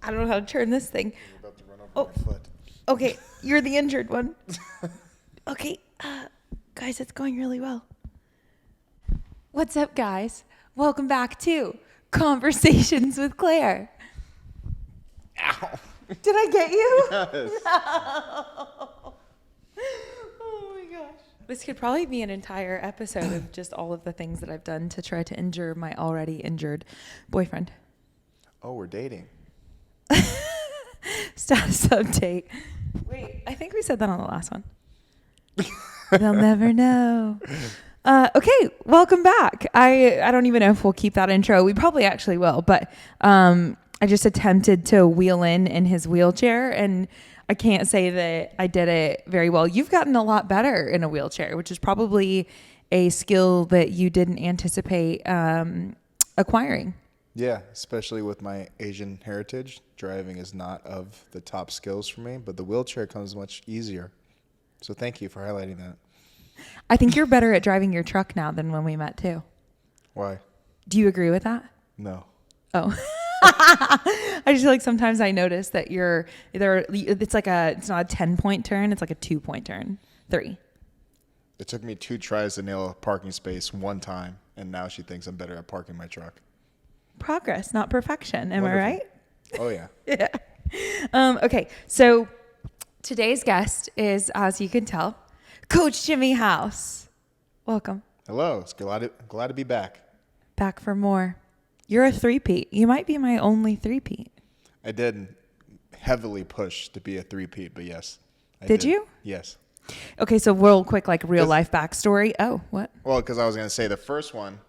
I don't know how to turn this thing. You're about to run over my foot. Okay, you're the injured one. Okay, guys, it's going really well. What's up, guys? Welcome back to Conversations with Claire. Ow. Did I get you? Yes. No. Oh my gosh. This could probably be an entire episode of just all of the things that I've done to try to injure my already injured boyfriend. Oh, we're dating. Status update. Wait, I think we said that on the last one. They'll never know. Okay, welcome back. I don't even know if we'll keep that intro. We probably actually will, but I just attempted to wheel in his wheelchair, and I can't say that I did it very well. You've gotten a lot better in a wheelchair, which is probably a skill that you didn't anticipate acquiring. Yeah, especially with my Asian heritage, driving is not of the top skills for me, but the wheelchair comes much easier. So thank you for highlighting that. I think you're better at driving your truck now than when we met too. Why? Do you agree with that? No. Oh. I just feel like sometimes I notice that it's not a 10-point turn, it's like a 2-point turn. 3. It took me 2 tries to nail a parking space one time, and now she thinks I'm better at parking my truck. Progress, not perfection. Am Wonderful. I right? Oh, yeah. Yeah. Okay, so today's guest is, as you can tell, Coach Jimmy House. Welcome. Hello. It's glad to be back. Back for more. You're a 3-peat. You might be my only 3-peat. I did heavily push to be a 3-peat, but yes. Did you? Yes. Okay, so real quick, like real life backstory. Oh, what? Well, because I was going to say the first one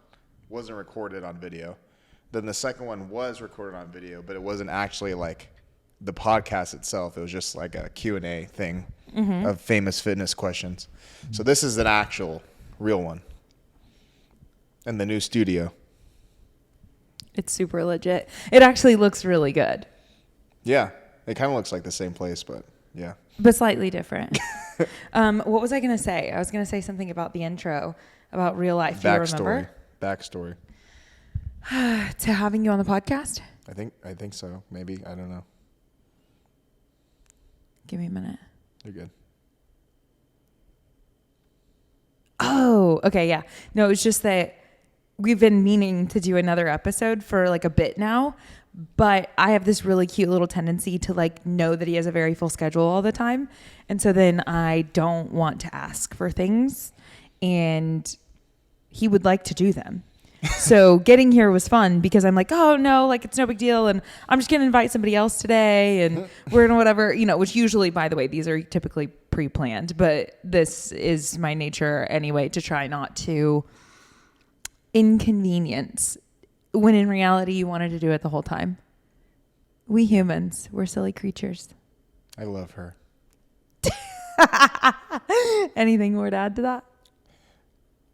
wasn't recorded on video. Then the second one was recorded on video, but it wasn't actually like the podcast itself. It was just like a Q&A thing of famous fitness questions. So this is an actual real one in the new studio. It's super legit. It actually looks really good. Yeah, it kind of looks like the same place, but yeah. But slightly different. What was I going to say? I was going to say something about the intro, about real life. Do you remember? Backstory. To having you on the podcast? I think so. Maybe. I don't know. Give me a minute. You're good. Oh, okay. Yeah. No, it's just that we've been meaning to do another episode for like a bit now, but I have this really cute little tendency to like know that he has a very full schedule all the time. And so then I don't want to ask for things, and he would like to do them. So getting here was fun because I'm like, oh no, like it's no big deal. And I'm just going to invite somebody else today, and we're going to whatever, which usually, by the way, these are typically pre-planned, but this is my nature anyway, to try not to inconvenience when in reality you wanted to do it the whole time. We humans, we're silly creatures. I love her. Anything more to add to that?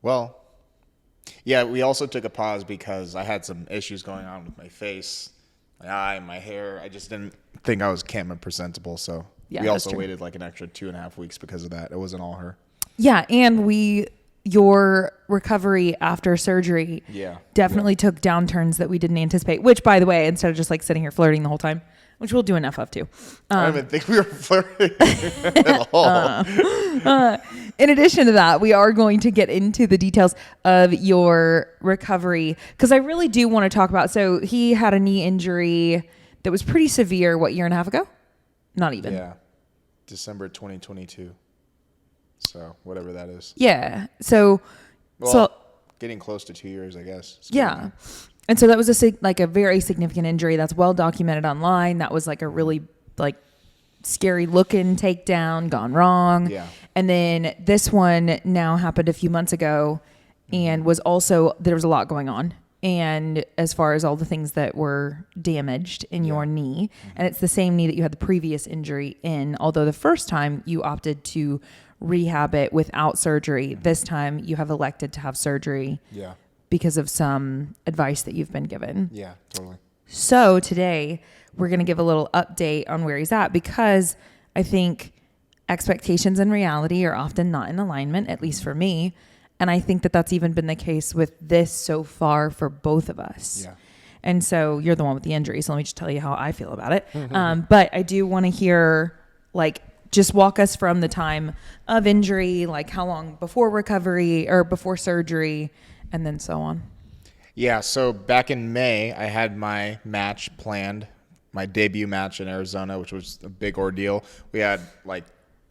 Well, yeah, we also took a pause because I had some issues going on with my face, my eye, my hair. I just didn't think I was camera presentable, so Yeah, we that's also true. waited like an extra 2.5 weeks because of that. It wasn't all her. Yeah, and your recovery after surgery definitely took downturns that we didn't anticipate, which, by the way, instead of just like sitting here flirting the whole time, which we'll do enough of too. I don't even think we were flirting at all. In addition to that, we are going to get into the details of your recovery because I really do want to talk about. So he had a knee injury that was pretty severe. What, year and a half ago? Not even. Yeah, December 2022. So whatever that is. Yeah. So Getting close to 2 years, I guess. Yeah. And so that was a very significant injury that's well documented online. That was like a really like scary looking takedown gone wrong. Yeah. And then this one now happened a few months ago and was also, there was a lot going on. And as far as all the things that were damaged in your knee, and it's the same knee that you had the previous injury in, although the first time you opted to rehab it without surgery, this time you have elected to have surgery. Yeah. Because of some advice that you've been given. Yeah, totally. So today we're going to give a little update on where he's at because I think expectations and reality are often not in alignment, at least for me. And I think that that's even been the case with this so far for both of us. Yeah. And so you're the one with the injury. So let me just tell you how I feel about it. But I do want to hear, like, just walk us from the time of injury, like how long before recovery or before surgery, and then so on. Yeah, so back in May, I had my match planned, my debut match in Arizona, which was a big ordeal. We had like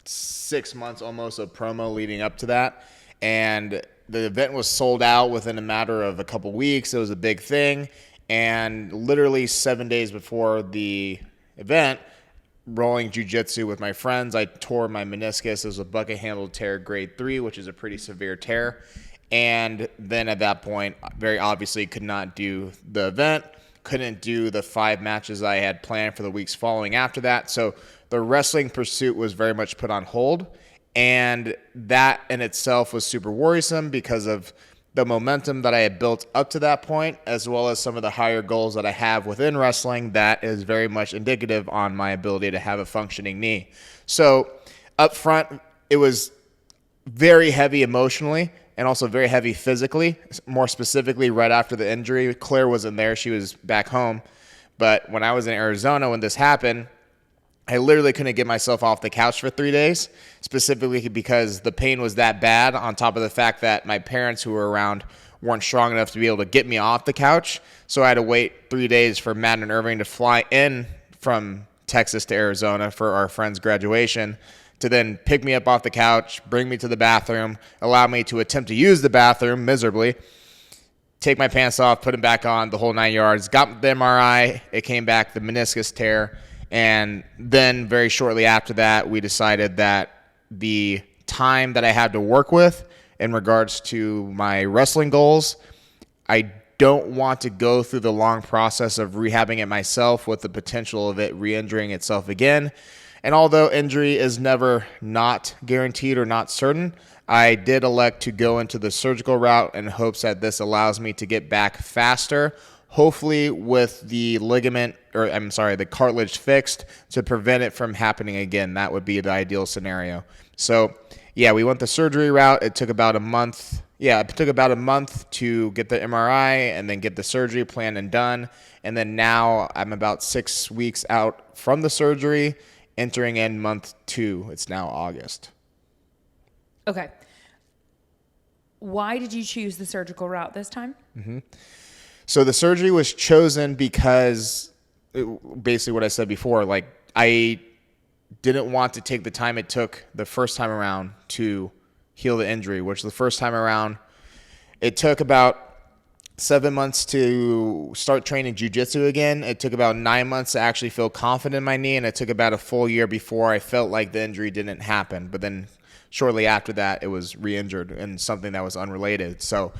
6 months almost of promo leading up to that, and the event was sold out within a matter of a couple weeks. It was a big thing, and literally 7 days before the event, rolling jiu-jitsu with my friends, I tore my meniscus. It was a bucket handle tear grade 3, which is a pretty severe tear. And then at that point, very obviously could not do the event, couldn't do the 5 matches I had planned for the weeks following after that. So the wrestling pursuit was very much put on hold. And that in itself was super worrisome because of the momentum that I had built up to that point, as well as some of the higher goals that I have within wrestling that is very much indicative on my ability to have a functioning knee. So up front, it was very heavy emotionally and also very heavy physically. More specifically, right after the injury, Claire wasn't there. She was back home. But when I was in Arizona when this happened, I literally couldn't get myself off the couch for 3 days, specifically because the pain was that bad, on top of the fact that my parents who were around weren't strong enough to be able to get me off the couch. So I had to wait 3 days for Matt and Irving to fly in from Texas to Arizona for our friend's graduation, to then pick me up off the couch, bring me to the bathroom, allow me to attempt to use the bathroom miserably, take my pants off, put them back on, the whole 9 yards. Got the MRI. It came back, the meniscus tear. And then very shortly after that, we decided that the time that I had to work with in regards to my wrestling goals, I don't want to go through the long process of rehabbing it myself with the potential of it re-injuring itself again. And although injury is never not guaranteed or not certain, I did elect to go into the surgical route in hopes that this allows me to get back faster, hopefully with the the cartilage fixed to prevent it from happening again. That would be the ideal scenario. So, yeah, we went the surgery route. It took about a month. Yeah, it took about a month to get the MRI and then get the surgery planned and done. And then now I'm about 6 weeks out from the surgery, entering in month 2. It's now August. Okay. Why did you choose the surgical route this time? So the surgery was chosen because basically what I said before, like I didn't want to take the time it took the first time around to heal the injury, which the first time around, it took about 7 months to start training jiu-jitsu again. It took about 9 months to actually feel confident in my knee, and it took about a full year before I felt like the injury didn't happen. But then shortly after that, it was re-injured and something that was unrelated. So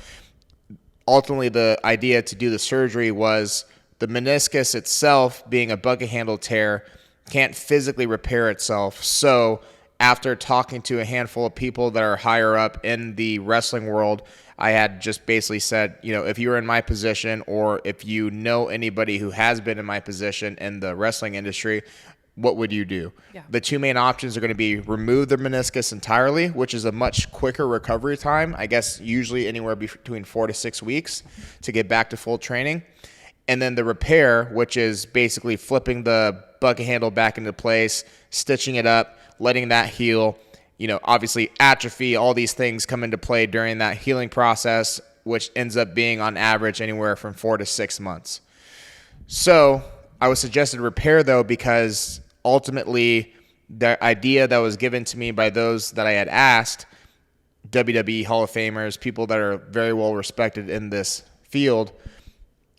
ultimately, the idea to do the surgery was the meniscus itself, being a bucket handle tear, can't physically repair itself. So after talking to a handful of people that are higher up in the wrestling world, I had just basically said, if you're in my position or if you know anybody who has been in my position in the wrestling industry, what would you do? Yeah. The 2 main options are going to be remove the meniscus entirely, which is a much quicker recovery time. I guess usually anywhere between 4 to 6 weeks to get back to full training. And then the repair, which is basically flipping the bucket handle back into place, stitching it up, letting that heal. Obviously atrophy, all these things come into play during that healing process, which ends up being on average anywhere from 4 to 6 months. So I was suggested repair, though, because ultimately the idea that was given to me by those that I had asked, WWE Hall of Famers, people that are very well respected in this field,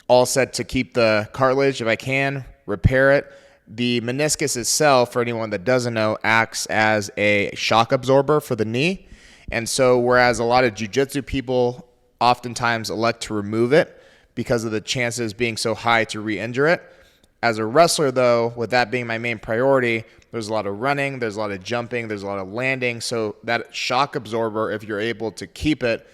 all said to keep the cartilage if I can, repair it. The meniscus itself, for anyone that doesn't know, acts as a shock absorber for the knee. And so whereas a lot of jiu-jitsu people oftentimes elect to remove it because of the chances being so high to re-injure it, as a wrestler, though, with that being my main priority, there's a lot of running, there's a lot of jumping, there's a lot of landing. So that shock absorber, if you're able to keep it,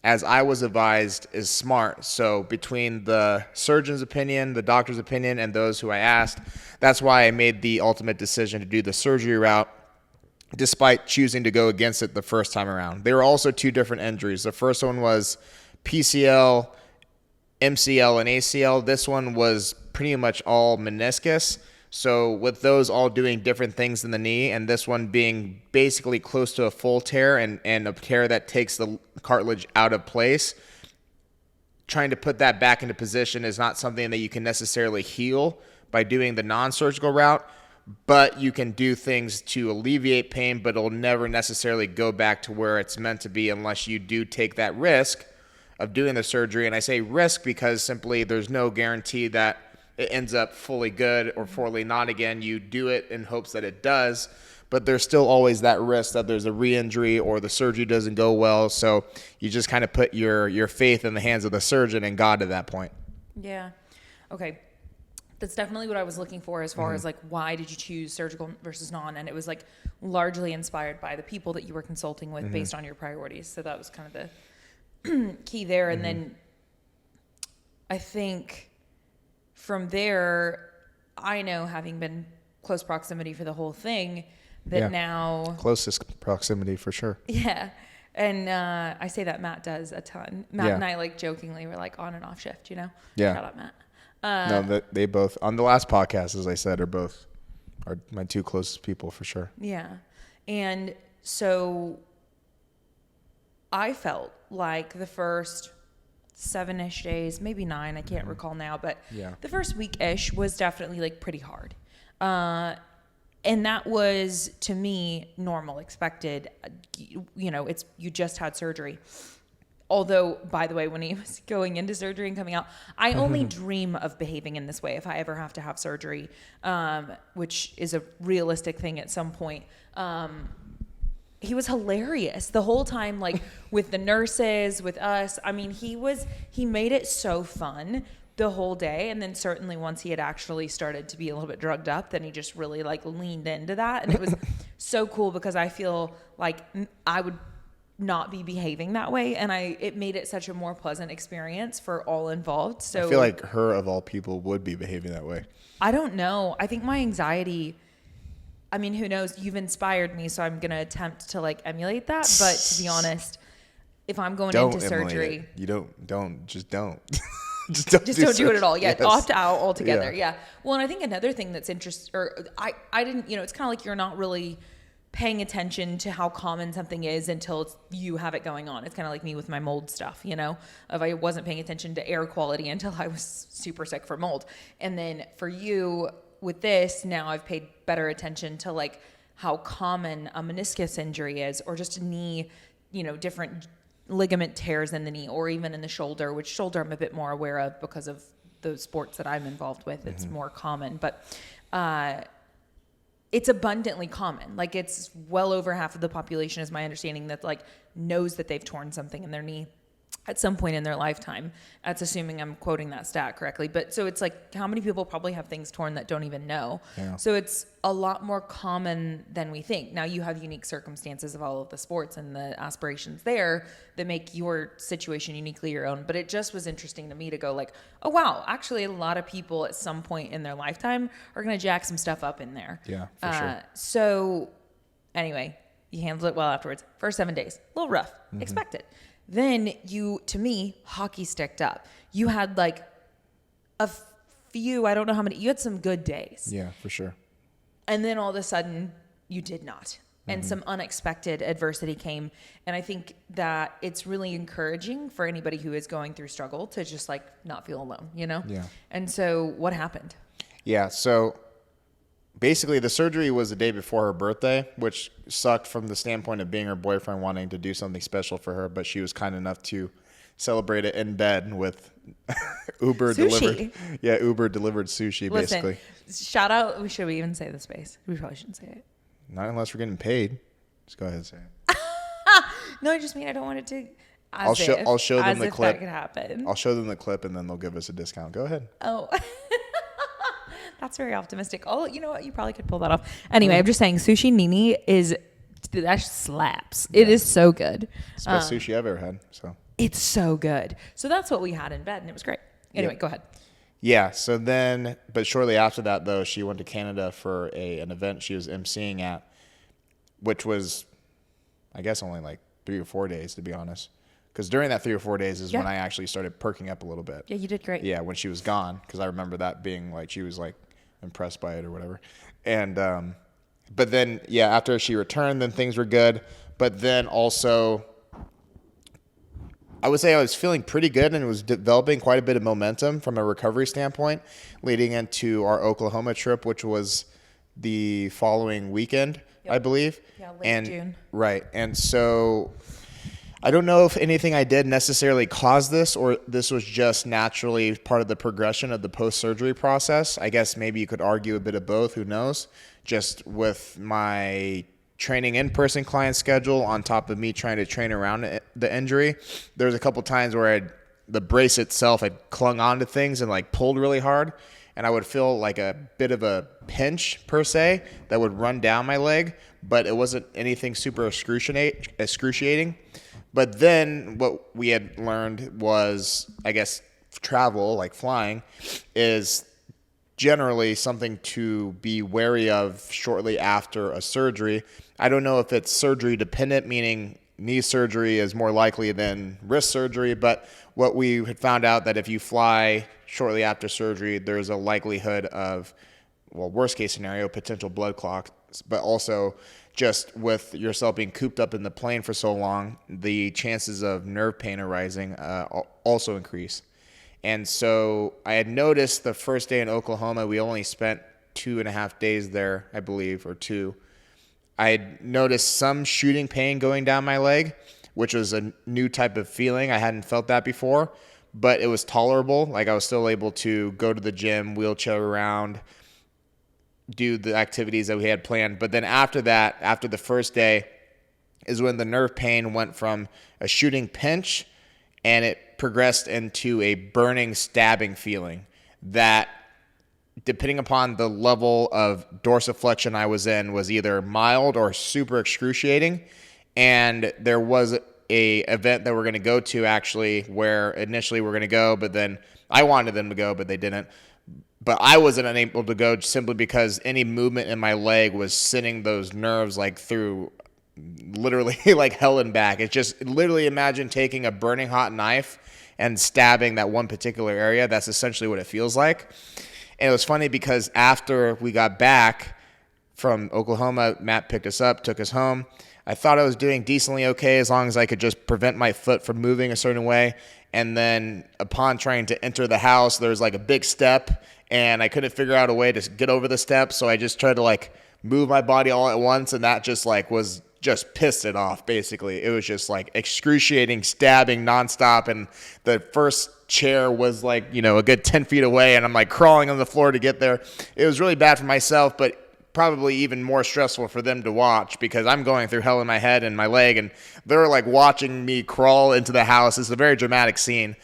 as I was advised, is smart. So between the surgeon's opinion, the doctor's opinion, and those who I asked, that's why I made the ultimate decision to do the surgery route, despite choosing to go against it the first time around. There were also 2 different injuries. The first one was PCL MCL and ACL. This one was pretty much all meniscus. So with those all doing different things in the knee, and this one being basically close to a full tear and a tear that takes the cartilage out of place, trying to put that back into position is not something that you can necessarily heal by doing the non-surgical route, but you can do things to alleviate pain, but it'll never necessarily go back to where it's meant to be unless you do take that risk of doing the surgery. And I say risk because simply there's no guarantee that it ends up fully good or fully not again. You do it in hopes that it does, but there's still always that risk that there's a re-injury or the surgery doesn't go well. So you just kind of put your faith in the hands of the surgeon and God at that point. Yeah. Okay. That's definitely what I was looking for as far as like, why did you choose surgical versus non? And it was like largely inspired by the people that you were consulting with based on your priorities. So that was kind of the key there. And then I think from there, I know, having been close proximity for the whole thing, that now closest proximity for sure. Yeah. And I say that Matt does a ton. Matt and I like jokingly were like on and off shift, you know? Yeah. Shout out Matt. No, they both on the last podcast, as I said, are my two closest people for sure. Yeah. And so I felt like the first 7-ish days, maybe 9, I can't recall now, but the first week-ish was definitely like pretty hard. And that was, to me, normal, expected. You know, you just had surgery. Although, by the way, when he was going into surgery and coming out, I only dream of behaving in this way if I ever have to have surgery, which is a realistic thing at some point. He was hilarious the whole time, like with the nurses, with us. I mean, he made it so fun the whole day. And then certainly once he had actually started to be a little bit drugged up, then he just really like leaned into that. And it was so cool because I feel like I would not be behaving that way. And it made it such a more pleasant experience for all involved. So I feel like her of all people would be behaving that way. I don't know. I think my anxiety, I mean, who knows? You've inspired me, so I'm going to attempt to like emulate that. But to be honest, if I'm going into surgery, you don't just don't. just don't do it at all. Yeah, yes. Opt out altogether. Yeah. Well, and I think another thing that's interesting, or I didn't, it's kind of like you're not really paying attention to how common something is until you have it going on. It's kind of like me with my mold stuff, if I wasn't paying attention to air quality until I was super sick for mold. And then for you with this, now I've paid better attention to like how common a meniscus injury is, or just a knee, different ligament tears in the knee, or even in the shoulder, which shoulder I'm a bit more aware of because of the sports that I'm involved with. It's more common, but it's abundantly common. Like it's well over half of the population is my understanding that like knows that they've torn something in their knee at some point in their lifetime. That's assuming I'm quoting that stat correctly. But so it's like, how many people probably have things torn that don't even know? Yeah. So it's a lot more common than we think. Now you have unique circumstances of all of the sports and the aspirations there that make your situation uniquely your own. But it just was interesting to me to go like, oh wow, actually a lot of people at some point in their lifetime are going to jack some stuff up in there. Yeah, for sure. So anyway, you handled it well afterwards. First 7 days, a little rough, expected. Then you, to me, hockey sticked up. You had like a few, I don't know how many, you had some good days. Yeah, for sure. And then all of a sudden you did not. And some unexpected adversity came. And I think that it's really encouraging for anybody who is going through struggle to just like not feel alone, Yeah. And so what happened? Yeah. So basically, the surgery was the day before her birthday, which sucked from the standpoint of being her boyfriend wanting to do something special for her, but she was kind enough to celebrate it in bed with Uber sushi. Uber delivered sushi. Listen, basically. Shout out. Should we even say the space? We probably shouldn't say it. Not unless we're getting paid. Just go ahead and say it. No, I just mean I don't want it to. I'll show them the clip. That could happen. I'll show them the clip and then they'll give us a discount. Go ahead. Oh. That's very optimistic. Oh, you know what? You probably could pull that off. Anyway, I'm just saying sushi nini that slaps. Yeah. It is so good. It's the best sushi I've ever had. So it's so good. So that's what we had in bed and it was great. Anyway, Go ahead. Yeah. So then, but shortly after that though, she went to Canada for an event she was emceeing at, which was, I guess, only like 3 or 4 days to be honest. Because during that 3 or 4 days is when I actually started perking up a little bit. Yeah, you did great. Yeah, when she was gone, because I remember that being like, she was like impressed by it or whatever. And, but then, after she returned, then things were good. But then also, I would say I was feeling pretty good and was developing quite a bit of momentum from a recovery standpoint leading into our Oklahoma trip, which was the following weekend, I believe. Yeah, late June. Right. And so I don't know if anything I did necessarily caused this or this was just naturally part of the progression of the post-surgery process. I guess maybe you could argue a bit of both. Who knows? Just with my training in-person client schedule on top of me trying to train around the injury, there's a couple times where the brace itself had clung onto things and like pulled really hard, and I would feel like a bit of a pinch per se that would run down my leg, but it wasn't anything super excruciating. But then what we had learned was, I guess, travel, like flying, is generally something to be wary of shortly after a surgery. I don't know if it's surgery dependent, meaning knee surgery is more likely than wrist surgery, but what we had found out that if you fly shortly after surgery, there's a likelihood of, well, worst case scenario, potential blood clots, but also just with yourself being cooped up in the plane for so long, the chances of nerve pain arising also increase. And so I had noticed the first day in Oklahoma, we only spent 2.5 days there, I believe, or 2. I had noticed some shooting pain going down my leg, which was a new type of feeling. I hadn't felt that before, but it was tolerable. Like I was still able to go to the gym, wheelchair around, do the activities that we had planned. But then after that, after the first day, is when the nerve pain went from a shooting pinch and it progressed into a burning, stabbing feeling that, depending upon the level of dorsiflexion I was in, was either mild or super excruciating. And there was a event that we're going to go to actually where initially we're going to go, but then I wanted them to go, but they didn't. But I wasn't unable to go simply because any movement in my leg was sending those nerves like through literally like hell and back. It's just literally imagine taking a burning hot knife and stabbing that one particular area. That's essentially what it feels like. And it was funny because after we got back from Oklahoma, Matt picked us up, took us home. I thought I was doing decently okay as long as I could just prevent my foot from moving a certain way. And then upon trying to enter the house, there was like a big step and I couldn't figure out a way to get over the step. So I just tried to like move my body all at once. And that just like was just pissed it off. Basically, it was just like excruciating, stabbing nonstop. And the first chair was like, a good 10 feet away. And I'm like crawling on the floor to get there. It was really bad for myself, but probably even more stressful for them to watch because I'm going through hell in my head and my leg. And they're like watching me crawl into the house. It's a very dramatic scene.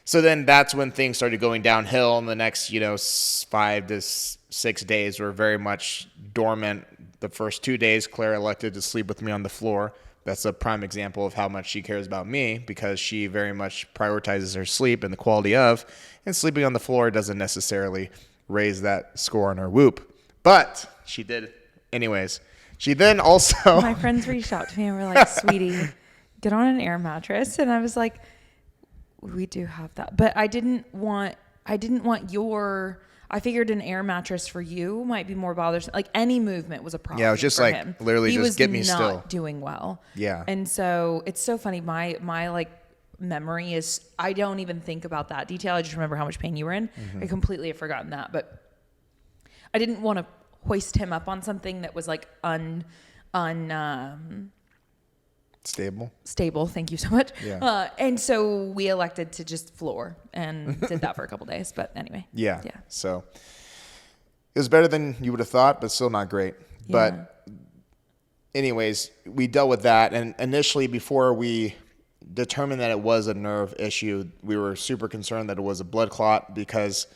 So then that's when things started going downhill. And the next, 5 to 6 days were very much dormant. The first 2 days, Claire elected to sleep with me on the floor. That's a prime example of how much she cares about me because she very much prioritizes her sleep and the quality of, and sleeping on the floor doesn't necessarily raise that score on her whoop. But she did anyways. She then also... My friends reached out to me and were like, sweetie, get on an air mattress. And I was like, we do have that. But I didn't want your... I figured an air mattress for you might be more bothersome. Like any movement was a problem. Yeah, it was just for like him. literally just get me still. He was not doing well. Yeah. And so it's so funny. My like memory is, I don't even think about that detail. I just remember how much pain you were in. I completely have forgotten that. But I didn't want to hoist him up on something that was like stable. Thank you so much. Yeah. And so we elected to just floor and did that for a couple days. But anyway. Yeah. So it was better than you would have thought, but still not great. Yeah. But anyways, we dealt with that. And initially, before we determined that it was a nerve issue, we were super concerned that it was a blood clot because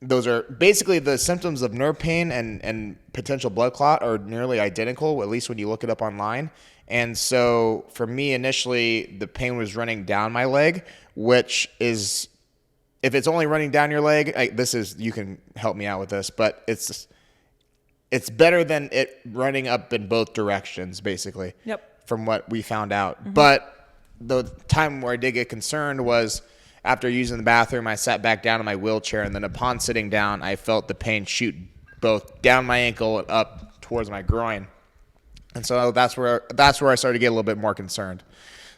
those are basically the symptoms of nerve pain and potential blood clot are nearly identical, at least when you look it up online. And so for me, initially, the pain was running down my leg, which is, if it's only running down your leg, you can help me out with this, but it's better than it running up in both directions, basically. Yep. From what we found out. Mm-hmm. But the time where I did get concerned was after using the bathroom, I sat back down in my wheelchair, and then upon sitting down, I felt the pain shoot both down my ankle and up towards my groin. And so that's where I started to get a little bit more concerned.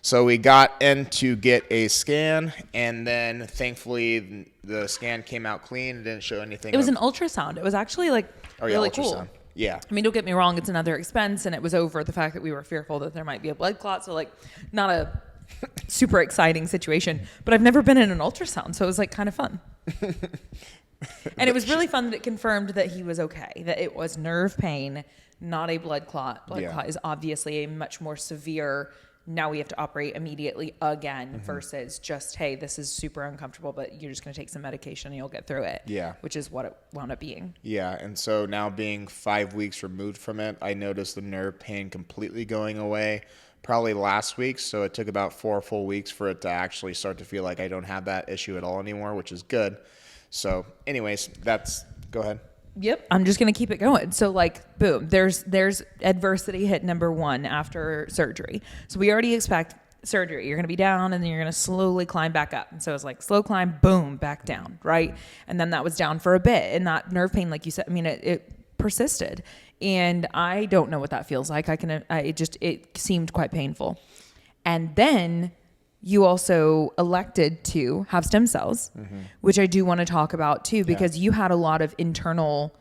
So we got in to get a scan, and then thankfully the scan came out clean. It didn't show anything. It was an ultrasound. It was actually like really cool. Yeah. I mean, don't get me wrong, it's another expense, and it was over the fact that we were fearful that there might be a blood clot. So like not a super exciting situation, but I've never been in an ultrasound. So it was like kind of fun. And it was really fun that it confirmed that he was okay, that it was nerve pain, not a blood clot. Blood clot is obviously a much more severe, now we have to operate immediately again versus just, hey, this is super uncomfortable, but you're just going to take some medication and you'll get through it. Yeah. Which is what it wound up being. Yeah. And so now being 5 weeks removed from it, I noticed the nerve pain completely going away probably last week. So it took about 4 full weeks for it to actually start to feel like I don't have that issue at all anymore, which is good. So anyways, go ahead. Yep. I'm just going to keep it going. So like, boom, there's adversity hit number 1 after surgery. So we already expect surgery. You're going to be down and then you're going to slowly climb back up. And so it's like slow climb, boom, back down. Right. And then that was down for a bit. And that nerve pain, like you said, I mean, it persisted, and I don't know what that feels like. It seemed quite painful. And then you also elected to have stem cells, which I do want to talk about too, because you had a lot of internal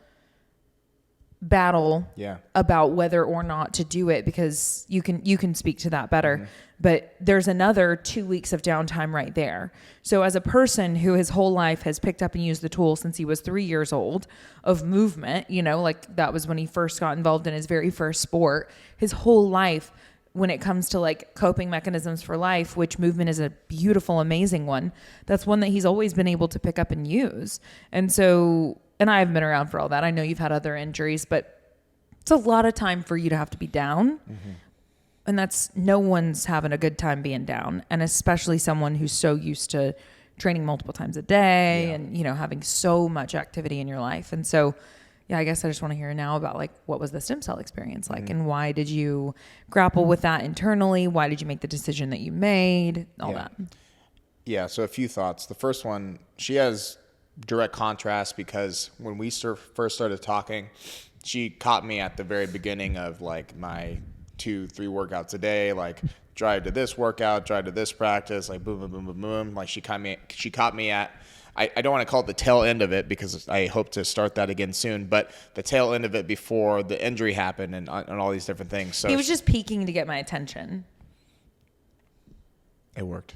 battle about whether or not to do it, because you can speak to that better. But there's another 2 weeks of downtime right there. So as a person who his whole life has picked up and used the tool since he was 3 years old of movement, like that was when he first got involved in his very first sport, his whole life, when it comes to like coping mechanisms for life, which movement is a beautiful, amazing one, that's one that he's always been able to pick up and use. And so, and I haven't been around for all that. I know you've had other injuries, but it's a lot of time for you to have to be down. And no one's having a good time being down. And especially someone who's so used to training multiple times a day and, having so much activity in your life. And so, I guess I just want to hear now about like, what was the stem cell experience like, and why did you grapple with that internally? Why did you make the decision that you made? All that. Yeah. So a few thoughts. The first one, she has direct contrast because when we first started talking, she caught me at the very beginning of like my 2-3 workouts a day, like drive to this workout, drive to this practice, like boom, boom, boom, boom, boom. Like she caught me at, I don't want to call it the tail end of it because I hope to start that again soon, but the tail end of it before the injury happened and all these different things. So he was just peeking to get my attention. It worked.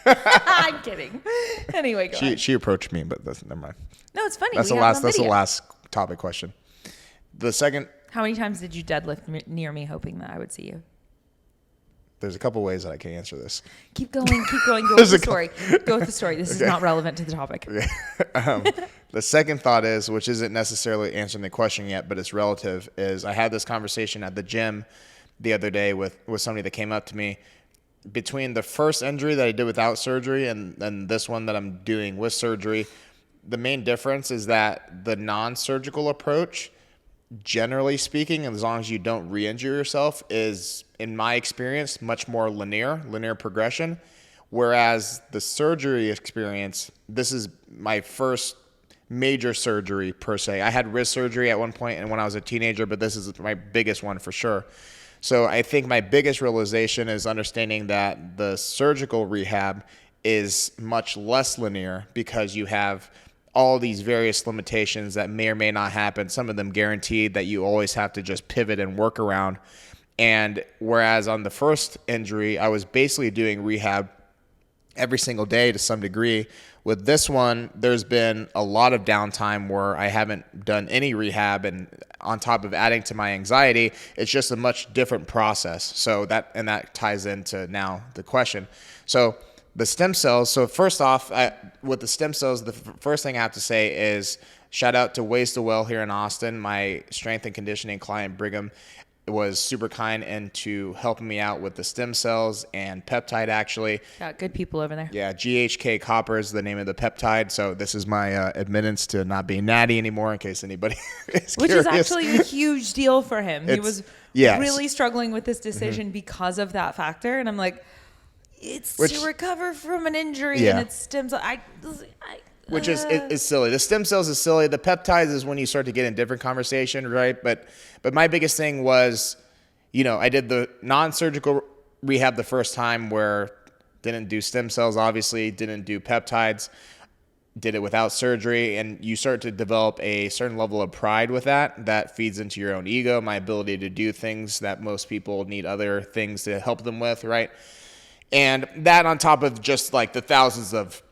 I'm kidding. Anyway, go ahead. She approached me, but never mind. No, it's funny. That's the last topic question. The second. How many times did you deadlift near me hoping that I would see you? There's a couple ways that I can answer this. Keep going. Go with the story. Go with the story. This is not relevant to the topic. The second thought is, which isn't necessarily answering the question yet, but it's relative, is I had this conversation at the gym the other day with somebody that came up to me. Between the first injury that I did without surgery and this one that I'm doing with surgery, the main difference is that the non-surgical approach, generally speaking, as long as you don't re-injure yourself, is, in my experience, much more linear progression. Whereas the surgery experience, this is my first major surgery per se. I had wrist surgery at one point and when I was a teenager, but this is my biggest one for sure. So I think my biggest realization is understanding that the surgical rehab is much less linear because you have all these various limitations that may or may not happen, some of them guaranteed that you always have to just pivot and work around. And whereas on the first injury, I was basically doing rehab every single day to some degree. With this one, there's been a lot of downtime where I haven't done any rehab, and on top of adding to my anxiety, it's just a much different process. So that ties into now the question. So the stem cells. So first off, with the stem cells, the first thing I have to say is shout out to Ways to Well here in Austin. My strength and conditioning client, Brigham, was super kind into helping me out with the stem cells and peptide, actually. Got good people over there. Yeah, GHK copper is the name of the peptide. So this is my admittance to not being natty anymore, in case anybody is Which curious. is actually a huge deal for him. He was really struggling with this decision because of that factor. And I'm like, it's Which- to recover from an injury Yeah. and it's stem cell. Which is silly. The stem cells is silly. The peptides is when you start to get in different conversation, right? But my biggest thing was, I did the non-surgical rehab the first time where didn't do stem cells, obviously, didn't do peptides, did it without surgery, and you start to develop a certain level of pride with that feeds into your own ego, my ability to do things that most people need other things to help them with, right? And that on top of just like the thousands of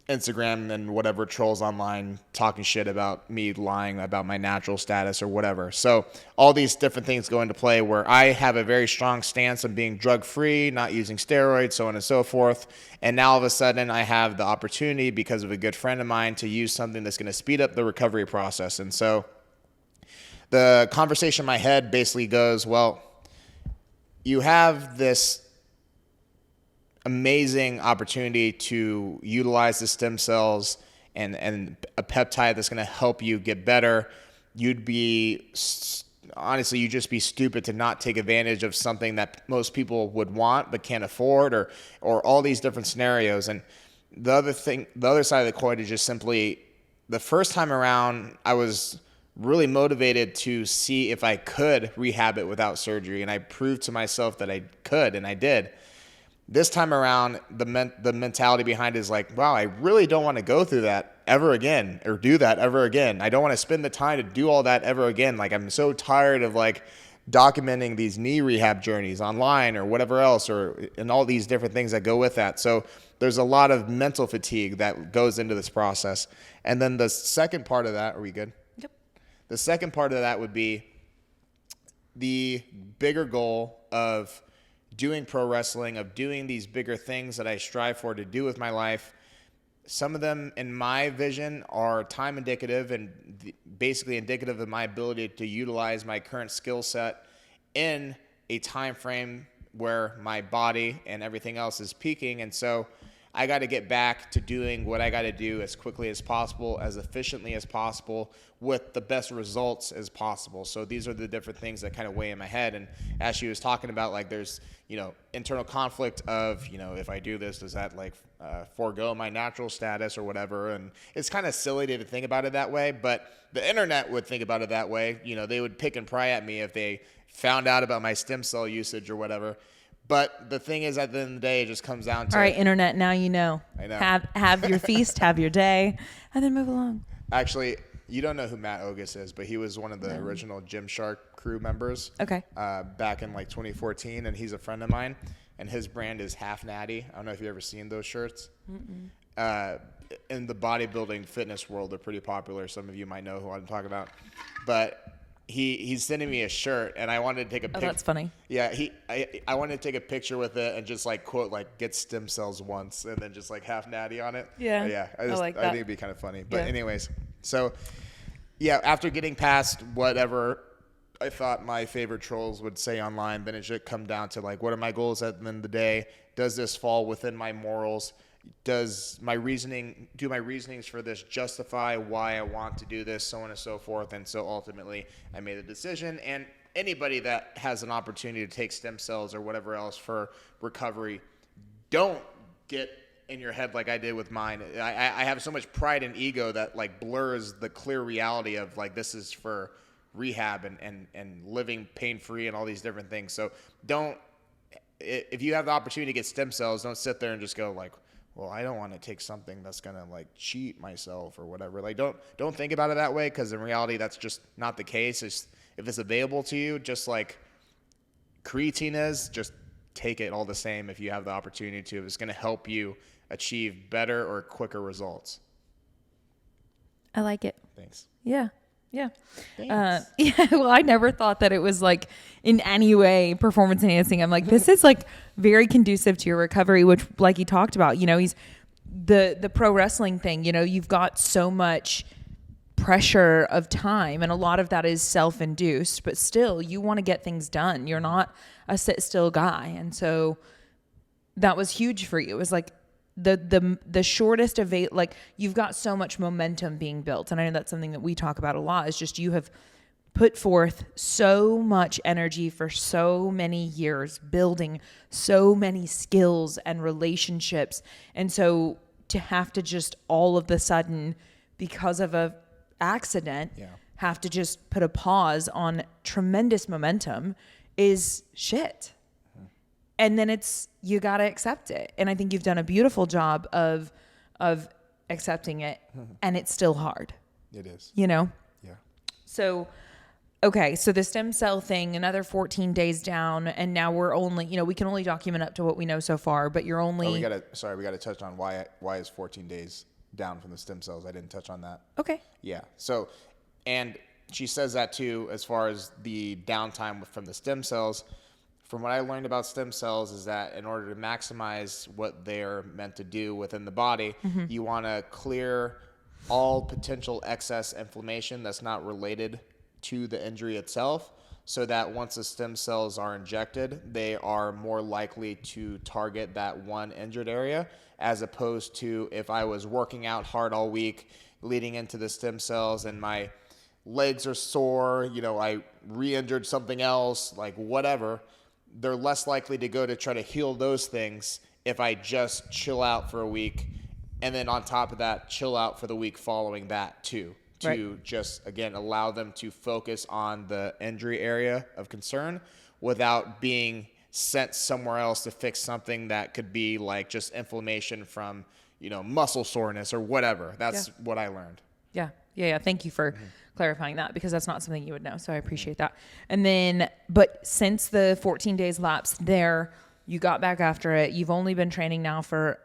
Instagram and whatever trolls online talking shit about me lying about my natural status or whatever. So all these different things go into play where I have a very strong stance on being drug free, not using steroids, so on and so forth. And now all of a sudden I have the opportunity because of a good friend of mine to use something that's going to speed up the recovery process. And so the conversation in my head basically goes, well, you have this amazing opportunity to utilize the stem cells and a peptide that's going to help you get better. You'd just be stupid to not take advantage of something that most people would want but can't afford, or all these different scenarios. And the other side of the coin is just simply the first time around, I was really motivated to see if I could rehab it without surgery, and I proved to myself that I could, and I did. This time around, the mentality behind it is like, wow, I really don't want to go through that ever again or do that ever again. I don't want to spend the time to do all that ever again. Like, I'm so tired of like documenting these knee rehab journeys online or whatever else, and all these different things that go with that. So there's a lot of mental fatigue that goes into this process. And then the second part of that, are we good? Yep. The second part of that would be the bigger goal of doing pro wrestling, of doing these bigger things that I strive for to do with my life. Some of them, in my vision, are time indicative and basically indicative of my ability to utilize my current skill set in a time frame where my body and everything else is peaking. And so I got to get back to doing what I got to do as quickly as possible, as efficiently as possible, with the best results as possible. So these are the different things that kind of weigh in my head. And as she was talking about, like, there's, internal conflict of, if I do this, does that like forego my natural status or whatever? And it's kind of silly to even think about it that way, but the internet would think about it that way. They would pick and pry at me if they found out about my stem cell usage or whatever. But the thing is, at the end of the day, it just comes down to... All right, internet, now you know. I know. Have your feast, have your day, and then move along. Actually, you don't know who Matt Ogus is, but he was one of the original Gymshark crew members. Okay. Back in like 2014, and he's a friend of mine, and his brand is Half Natty. I don't know if you've ever seen those shirts. In the bodybuilding fitness world, they're pretty popular. Some of you might know who I'm talking about. But... He's sending me a shirt, and I wanted to take a picture. Oh, that's funny. Yeah, I wanted to take a picture with it and just like quote like "get stem cells once" and then just like Half Natty on it. Yeah, yeah. I like that. think it'd be kind of funny. But Yeah. anyways, so yeah, after getting past whatever I thought my favorite trolls would say online, then it should come down to like, what are my goals at the end of the day? Does this fall within my morals? Do my reasonings for this justify why I want to do this, so on and so forth? And so ultimately I made a decision. And anybody that has an opportunity to take stem cells or whatever else for recovery, don't get in your head like I did with mine. I have so much pride and ego that like blurs the clear reality of like, this is for rehab and living pain-free and all these different things. So if you have the opportunity to get stem cells, don't sit there and just go like, well, I don't want to take something that's going to like cheat myself or whatever. Like, don't think about it that way, because in reality, that's just not the case. If it's available to you, just like creatine is, just take it all the same if you have the opportunity to. It's going to help you achieve better or quicker results. I like it. Thanks. Yeah. Yeah. Thanks. Yeah. Well, I never thought that it was like in any way performance enhancing. I'm like, this is like very conducive to your recovery, which like he talked about, he's the pro wrestling thing, you've got so much pressure of time, and a lot of that is self-induced, but still you want to get things done. You're not a sit still guy. And so that was huge for you. It was like the shortest of like, you've got so much momentum being built. And I know that's something that we talk about a lot, is just you have put forth so much energy for so many years, building so many skills and relationships. And so to have to just all of the sudden, because of a accident, have to just put a pause on tremendous momentum is shit. And then you got to accept it. And I think you've done a beautiful job of accepting it, and it's still hard. It is. You know? Yeah. So, okay. So the stem cell thing, another 14 days down, and now we're only, we can only document up to what we know so far, but you're only... we got to touch on why is 14 days down from the stem cells. I didn't touch on that. Okay. Yeah. So, and she says that too, as far as the downtime from the stem cells. From what I learned about stem cells is that in order to maximize what they're meant to do within the body, you want to clear all potential excess inflammation that's not related to the injury itself, so that once the stem cells are injected, they are more likely to target that one injured area, as opposed to if I was working out hard all week leading into the stem cells and my legs are sore, I re-injured something else, like whatever, they're less likely to go to try to heal those things if I just chill out for a week, and then on top of that, chill out for the week following that too, to just, again, allow them to focus on the injury area of concern without being sent somewhere else to fix something that could be like just inflammation from, muscle soreness or whatever. That's what I learned. Yeah. Thank you for clarifying that, because that's not something you would know. So I appreciate that. And then, but since the 14 days lapsed there, you got back after it. You've only been training now for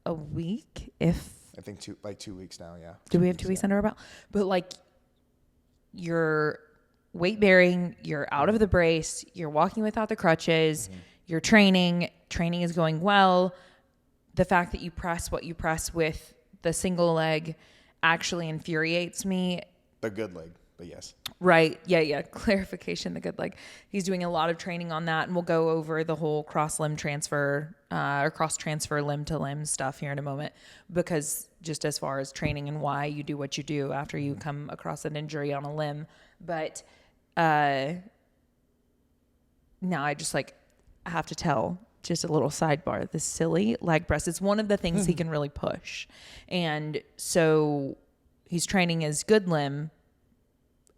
a week, I think 2 weeks now. Yeah. Do we have 2 weeks under our belt? But like, you're weight bearing, you're out of the brace, you're walking without the crutches, you're training is going well. The fact that you press what you press with the single leg actually infuriates me. The good leg, but yes. Right. Yeah. Clarification, the good leg. He's doing a lot of training on that, and we'll go over the whole cross limb transfer or cross transfer limb to limb stuff here in a moment, because just as far as training and why you do what you do after you come across an injury on a limb. But now I just have to tell, just a little sidebar, this silly leg press. It's one of the things he can really push. And so he's training his good limb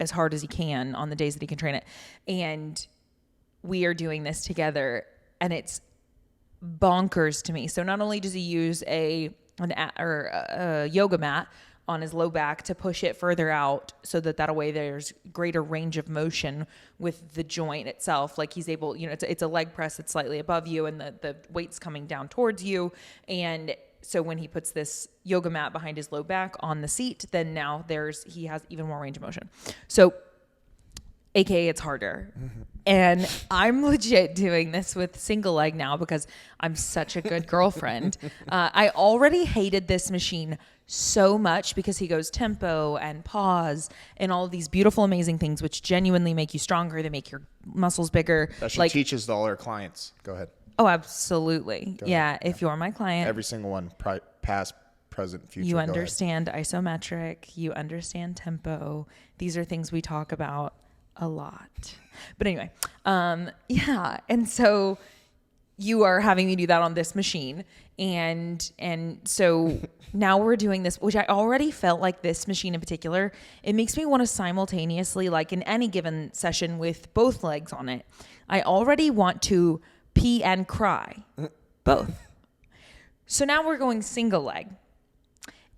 as hard as he can on the days that he can train it. And we are doing this together, and it's bonkers to me. So not only does he use a yoga mat on his low back to push it further out, so that way there's greater range of motion with the joint itself. Like he's able, it's a leg press that's slightly above you, and the weight's coming down towards you. And so when he puts this yoga mat behind his low back on the seat, then now he has even more range of motion. So AKA it's harder. And I'm legit doing this with single leg now because I'm such a good girlfriend. I already hated this machine so much because he goes tempo and pause and all of these beautiful, amazing things, which genuinely make you stronger. They make your muscles bigger. That she teaches all her clients. Go ahead. Oh, absolutely. Yeah. If you're my client. Every single one, past, present, future. You understand isometric. You understand tempo. These are things we talk about a lot. But anyway, yeah. And so you are having me do that on this machine. And so now we're doing this, which I already felt like this machine in particular, it makes me want to simultaneously, like in any given session with both legs on it, I already want to pee and cry, both. So now we're going single leg.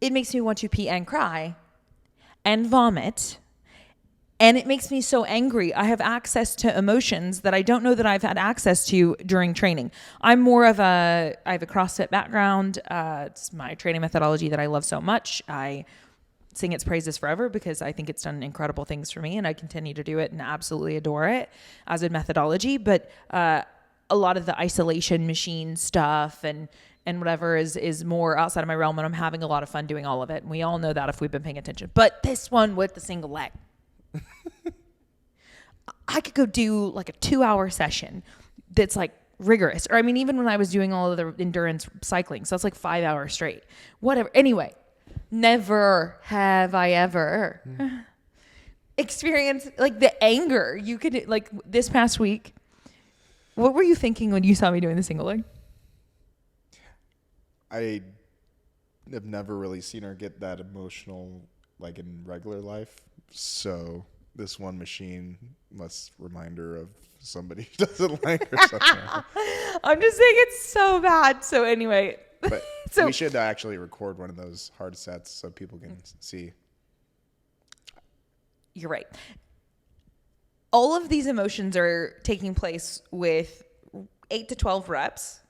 It makes me want to pee and cry and vomit. And it makes me so angry. I have access to emotions that I don't know that I've had access to during training. I have a CrossFit background. It's my training methodology that I love so much. I sing its praises forever because I think it's done incredible things for me, and I continue to do it and absolutely adore it as a methodology. But a lot of the isolation machine stuff and whatever is more outside of my realm, and I'm having a lot of fun doing all of it. And we all know that if we've been paying attention. But this one with the single leg, I could go do like a 2-hour session that's like rigorous. Or I mean, even when I was doing all of the endurance cycling, so that's like 5 hours straight, whatever. Anyway, never have I ever experience like the anger you could like this past week. What were you thinking when you saw me doing the single leg? I have never really seen her get that emotional like in regular life. So this one machine must remind her of somebody who doesn't like her somehow. I'm just saying it's so bad. So anyway. But So we should actually record one of those hard sets so people can see. you're right. All of these emotions are taking place with 8 to 12 reps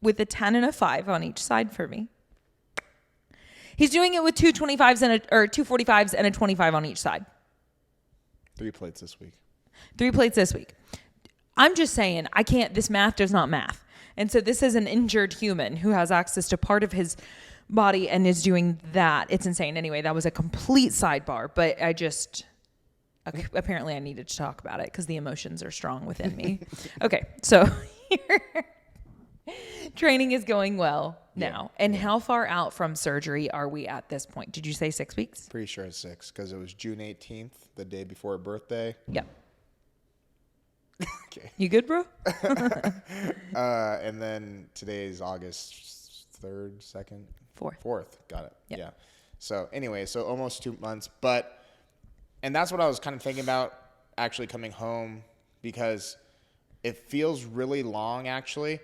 with a 10 and a 5 on each side for me. He's doing it with 245s and a 25 on each side. 3 plates this week. 3 plates this week. I'm just saying, this math does not math. And so this is an injured human who has access to part of his body and is doing that. It's insane. Anyway, that was a complete sidebar, but apparently I needed to talk about it because the emotions are strong within me. Okay, so training is going well now. Yeah. And how far out from surgery are we at this point? Did you say 6 weeks? Pretty sure it's 6 because it was June 18th, the day before her birthday. Yep. Okay. You good, bro? And then today is August 3rd, 2nd? 4th. Got it. Yep. Yeah. So anyway, so almost 2 months. And that's what I was kind of thinking about actually coming home because it feels really long actually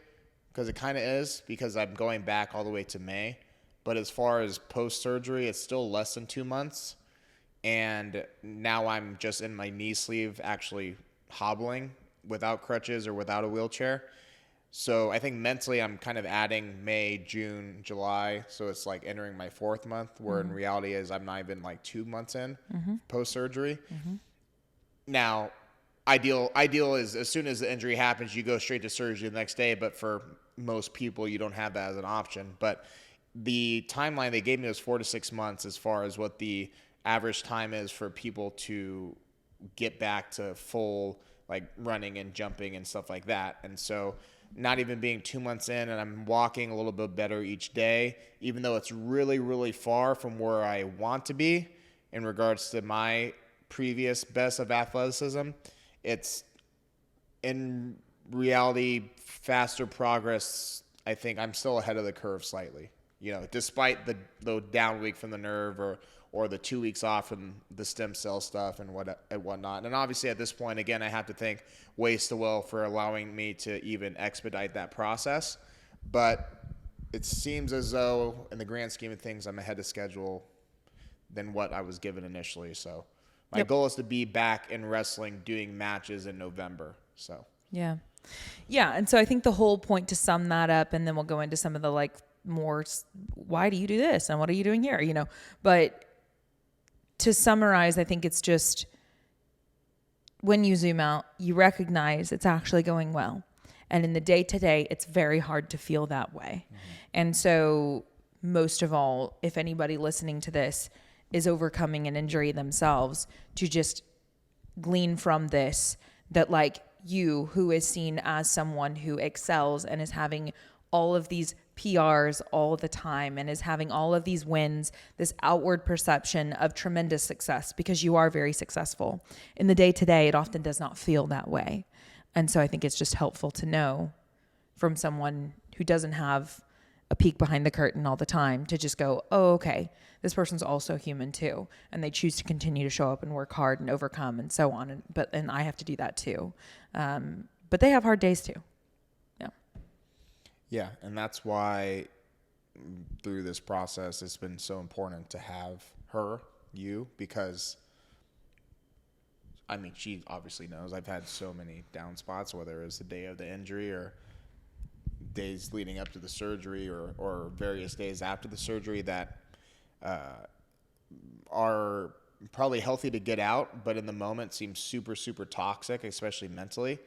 because it kind of is because I'm going back all the way to May. But as far as post-surgery, it's still less than 2 months. And now I'm just in my knee sleeve actually hobbling without crutches or without a wheelchair. So I think mentally I'm kind of adding May, June, July. So it's like entering my 4th month where in reality is I'm not even like 2 months in post-surgery. Now, ideal is as soon as the injury happens, you go straight to surgery the next day. But for most people, you don't have that as an option. But the timeline they gave me was 4 to 6 months as far as what the average time is for people to get back to full like running and jumping and stuff like that. And so not even being 2 months in and I'm walking a little bit better each day, even though it's really, really far from where I want to be in regards to my previous best of athleticism, it's in reality faster progress. I think I'm still ahead of the curve slightly, despite the down week from the nerve or the 2 weeks off from the stem cell stuff and whatnot. And obviously at this point, again, I have to thank Waste to Well for allowing me to even expedite that process. But it seems as though in the grand scheme of things, I'm ahead of schedule than what I was given initially. So my goal is to be back in wrestling doing matches in November. So Yeah. Yeah. And so I think the whole point to sum that up, and then we'll go into some of the like more, why do you do this? And what are you doing here? But to summarize, I think it's just when you zoom out, you recognize it's actually going well. And in the day to day, it's very hard to feel that way. And so most of all, if anybody listening to this is overcoming an injury themselves, to just glean from this that like you, who is seen as someone who excels and is having all of these PRs all the time and is having all of these wins, this outward perception of tremendous success because you are very successful. In the day to day, it often does not feel that way. And so I think it's just helpful to know from someone who doesn't have a peek behind the curtain all the time to just go, oh, okay, this person's also human too. And they choose to continue to show up and work hard and overcome and so on. And I have to do that too. But they have hard days too. yeah, and that's why through this process, it's been so important to have you, because I mean, she obviously knows I've had so many down spots, whether it was the day of the injury or days leading up to the surgery or various days after the surgery that are probably healthy to get out, but in the moment seem super, super toxic, especially mentally.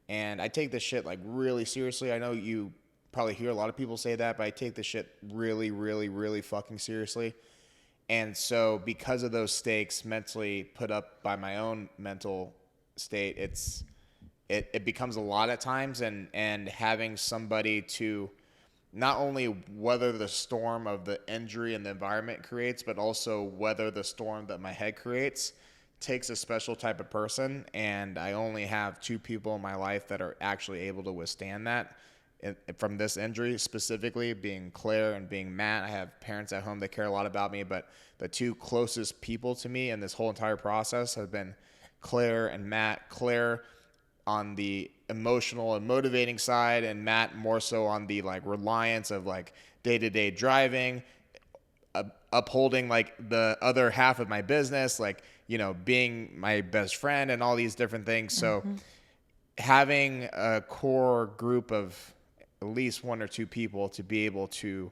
And I take this shit like really seriously. I know you probably hear a lot of people say that, but I take this shit really, really, really fucking seriously. And so because of those stakes mentally put up by my own mental state, it becomes a lot at times, and having somebody to not only weather the storm of the injury and the environment creates, but also weather the storm that my head creates takes a special type of person, and I only have 2 people in my life that are actually able to withstand that from this injury, specifically being Claire and being Matt. I have parents at home that care a lot about me, but the 2 closest people to me in this whole entire process have been Claire and Matt. Claire on the emotional and motivating side, and Matt more so on the like reliance of like day-to-day driving, upholding like the other half of my business, like, you know, being my best friend and all these different things. So having a core group of at least 1 or 2 people to be able to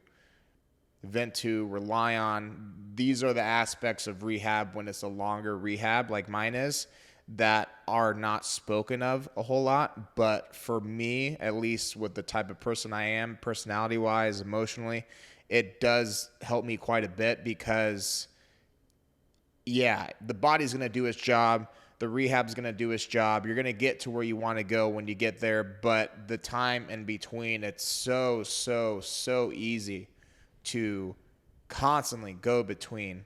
vent to, rely on, these are the aspects of rehab when it's a longer rehab like mine is, that are not spoken of a whole lot. But for me, at least with the type of person I am, personality wise, emotionally, it does help me quite a bit, because yeah, the body's going to do its job. The rehab's going to do its job. You're going to get to where you want to go when you get there. But the time in between, it's so easy to constantly go between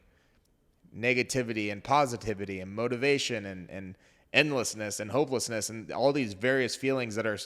negativity and positivity and motivation and endlessness and hopelessness and all these various feelings that are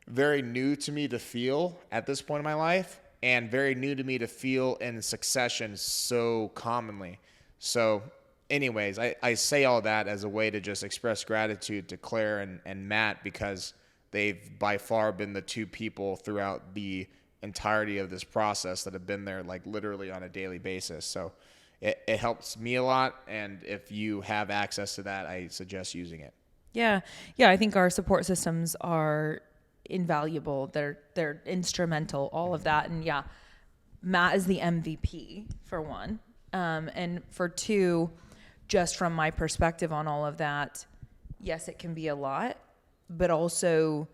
very new to me to feel at this point in my life, and very new to me to feel in succession so commonly. So anyways, I say all that as a way to just express gratitude to Claire and Matt, because they've by far been the 2 people throughout the entirety of this process that have been there like literally on a daily basis. So it helps me a lot, and if you have access to that, I suggest using it. Yeah. I think our support systems are invaluable. They're instrumental, all of that. And yeah, Matt is the MVP for 1. And for 2, just from my perspective on all of that, yes, it can be a lot, but also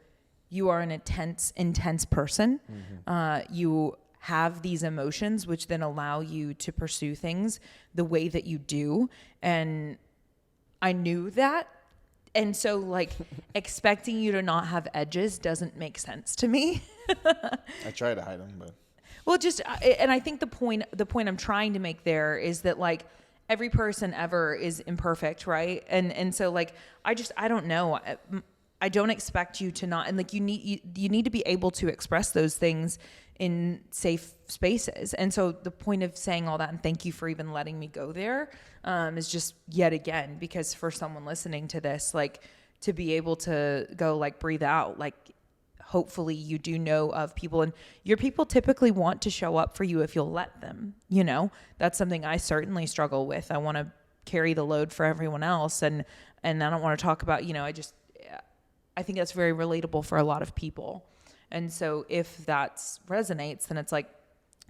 you are an intense person. You have these emotions, which then allow you to pursue things the way that you do. And I knew that. And so like expecting you to not have edges doesn't make sense to me. I try to hide them, but well, and I think the point I'm trying to make there is that like every person ever is imperfect, right? And so like I don't know. I don't expect you to not, and like you need to be able to express those things in safe spaces. And so the point of saying all that, and thank you for even letting me go there, is just yet again, because for someone listening to this, like to be able to go like breathe out, like hopefully you do know of people, and your people typically want to show up for you if you'll let them, you know. That's something I certainly struggle with. I want to carry the load for everyone else, and I don't want to talk about, you know, I think that's very relatable for a lot of people. And so if that resonates, then it's like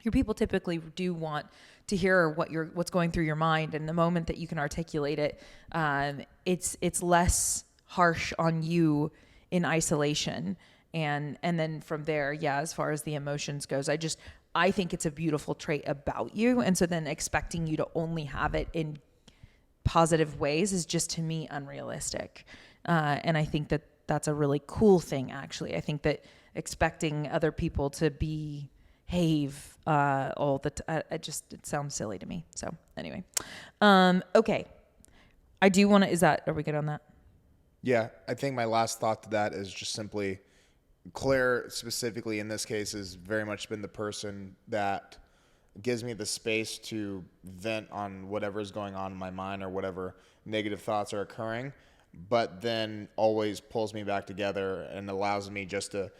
your people typically do want to hear what's going through your mind. And the moment that you can articulate it, it's less harsh on you in isolation. And then from there, yeah, as far as the emotions goes, I think it's a beautiful trait about you. And so then expecting you to only have it in positive ways is just, to me, unrealistic. And I think that that's a really cool thing, actually. I think that expecting other people to behave all the time, it sounds silly to me. So anyway, okay. I do want to, are we good on that? Yeah, I think my last thought to that is just simply, Claire specifically in this case has very much been the person that gives me the space to vent on whatever's going on in my mind or whatever negative thoughts are occurring, but then always pulls me back together and allows me just to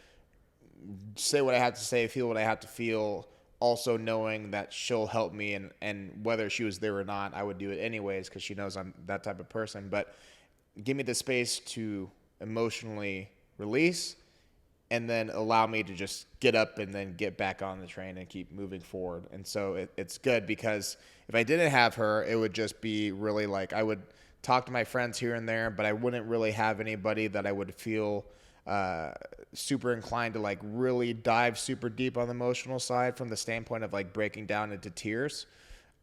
say what I have to say, feel what I have to feel, also knowing that she'll help me, and whether she was there or not, I would do it anyways because she knows I'm that type of person. But give me the space to emotionally release, and then allow me to just get up and then get back on the train and keep moving forward. And so it's good, because if I didn't have her, it would just be really like I would talk to my friends here and there, but I wouldn't really have anybody that I would feel super inclined to like really dive super deep on the emotional side from the standpoint of like breaking down into tears.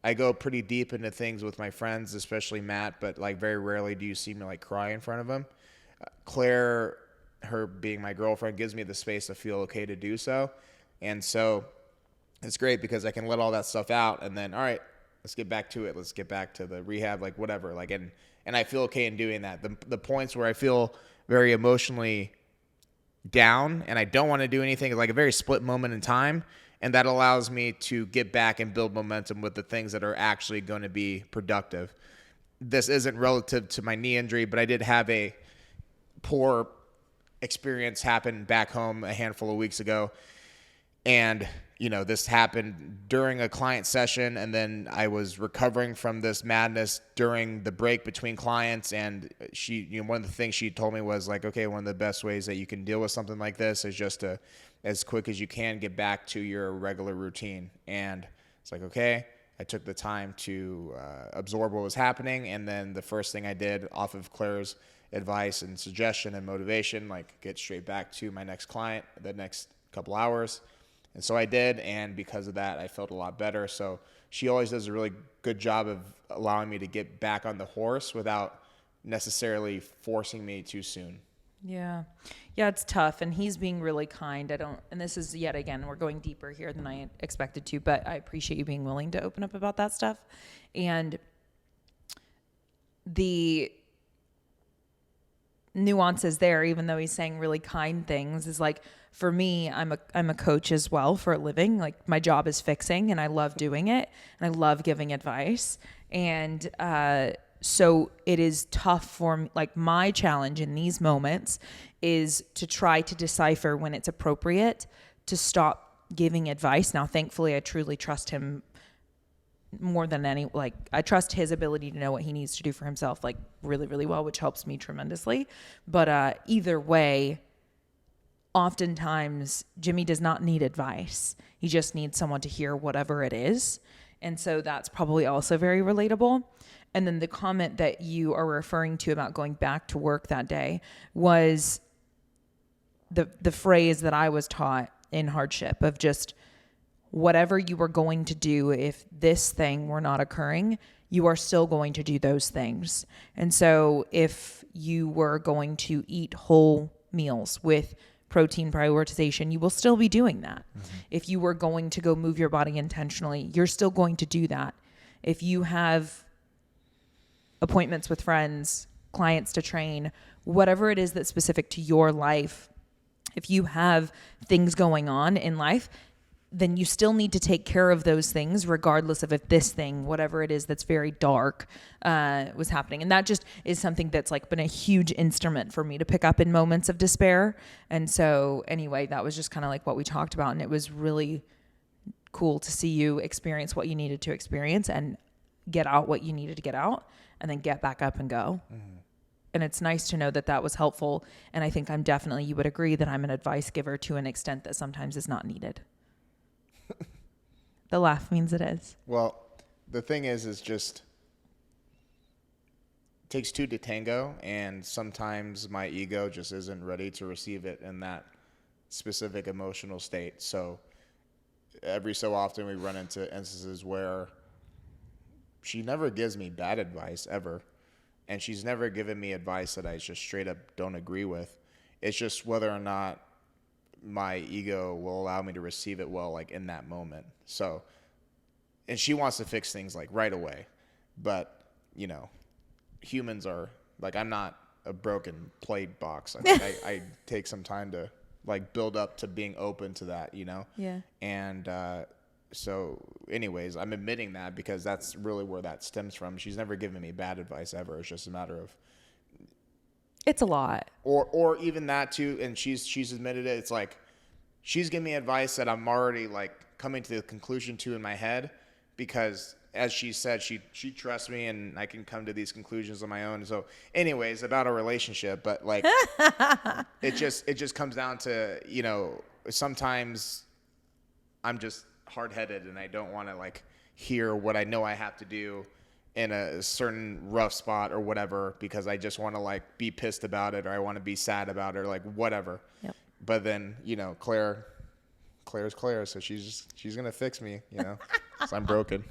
I go pretty deep into things with my friends, especially Matt, but like very rarely do you see me like cry in front of him. Claire, her being my girlfriend, gives me the space to feel okay to do so. And so it's great because I can let all that stuff out and then, all right, let's get back to it. Let's get back to the rehab, like whatever. Like, and and I feel okay in doing that. The points where I feel very emotionally down and I don't want to do anything is like a very split moment in time, and that allows me to get back and build momentum with the things that are actually going to be productive. This isn't relative to my knee injury, but I did have a poor experience happen back home a handful of weeks ago. And, this happened during a client session, and then I was recovering from this madness during the break between clients. And she, one of the things she told me was like, okay, one of the best ways that you can deal with something like this is just to, as quick as you can, get back to your regular routine. And it's like, okay, I took the time to absorb what was happening. And then the first thing I did off of Claire's advice and suggestion and motivation, like get straight back to my next client the next couple hours. And so I did, and because of that, I felt a lot better. So she always does a really good job of allowing me to get back on the horse without necessarily forcing me too soon. Yeah. Yeah, it's tough, and he's being really kind. And this is, yet again, we're going deeper here than I expected to, but I appreciate you being willing to open up about that stuff. And the nuances there, even though he's saying really kind things, is like, for me, I'm a coach as well for a living. Like, my job is fixing, and I love doing it, and I love giving advice. And so it is tough for me. Like, my challenge in these moments is to try to decipher when it's appropriate to stop giving advice. Now, thankfully, I truly trust him more than I trust his ability to know what he needs to do for himself, like, really, really well, which helps me tremendously. But either way, oftentimes Jimmy does not need advice. He just needs someone to hear whatever it is. And so that's probably also very relatable. And then the comment that you are referring to about going back to work that day was the phrase that I was taught in hardship of just, whatever you were going to do, if this thing were not occurring, you are still going to do those things. And so if you were going to eat whole meals with protein prioritization, you will still be doing that. Mm-hmm. If you were going to go move your body intentionally, you're still going to do that. If you have appointments with friends, clients to train, whatever it is that's specific to your life, if you have things going on in life, then you still need to take care of those things regardless of if this thing, whatever it is that's very dark, was happening. And that just is something that's like been a huge instrument for me to pick up in moments of despair. And so anyway, that was just kind of like what we talked about. And it was really cool to see you experience what you needed to experience and get out what you needed to get out and then get back up and go. Mm-hmm. And it's nice to know that that was helpful. And I think you would agree that I'm an advice giver to an extent that sometimes is not needed. The laugh means it is. Well, the thing is just, it takes two to tango, and sometimes my ego just isn't ready to receive it in that specific emotional state. So every so often we run into instances where she never gives me bad advice ever, and she's never given me advice that I just straight up don't agree with. It's just whether or not my ego will allow me to receive it well, like in that moment. So, and she wants to fix things like right away, but humans are like, I'm not a broken plate box. I take some time to like build up to being open to that, Yeah. And so anyways, I'm admitting that because that's really where that stems from. She's never given me bad advice ever. It's just a matter of, it's a lot. Or even that too, and she's admitted it. It's like she's giving me advice that I'm already like coming to the conclusion to in my head, because as she said, she trusts me and I can come to these conclusions on my own. So anyways, about a relationship, but like it just comes down to, sometimes I'm just hard-headed and I don't want to like hear what I know I have to do in a certain rough spot or whatever, because I just want to like be pissed about it, or I want to be sad about it, or like whatever. Yep. But then, Claire's Claire, so she's going to fix me, so I'm broken.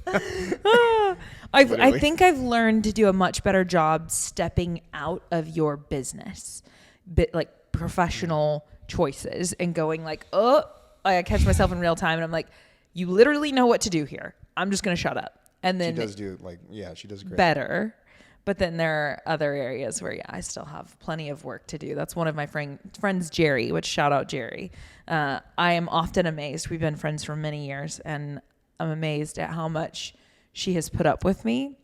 I think I've learned to do a much better job stepping out of your business, like professional choices, and going like, I catch myself in real time and I'm like, you literally know what to do here. I'm just going to shut up. And then she does do she does great. Better. But then there are other areas where, I still have plenty of work to do. That's one of my friends, Jerry, which shout out Jerry. I am often amazed. We've been friends for many years, and I'm amazed at how much she has put up with me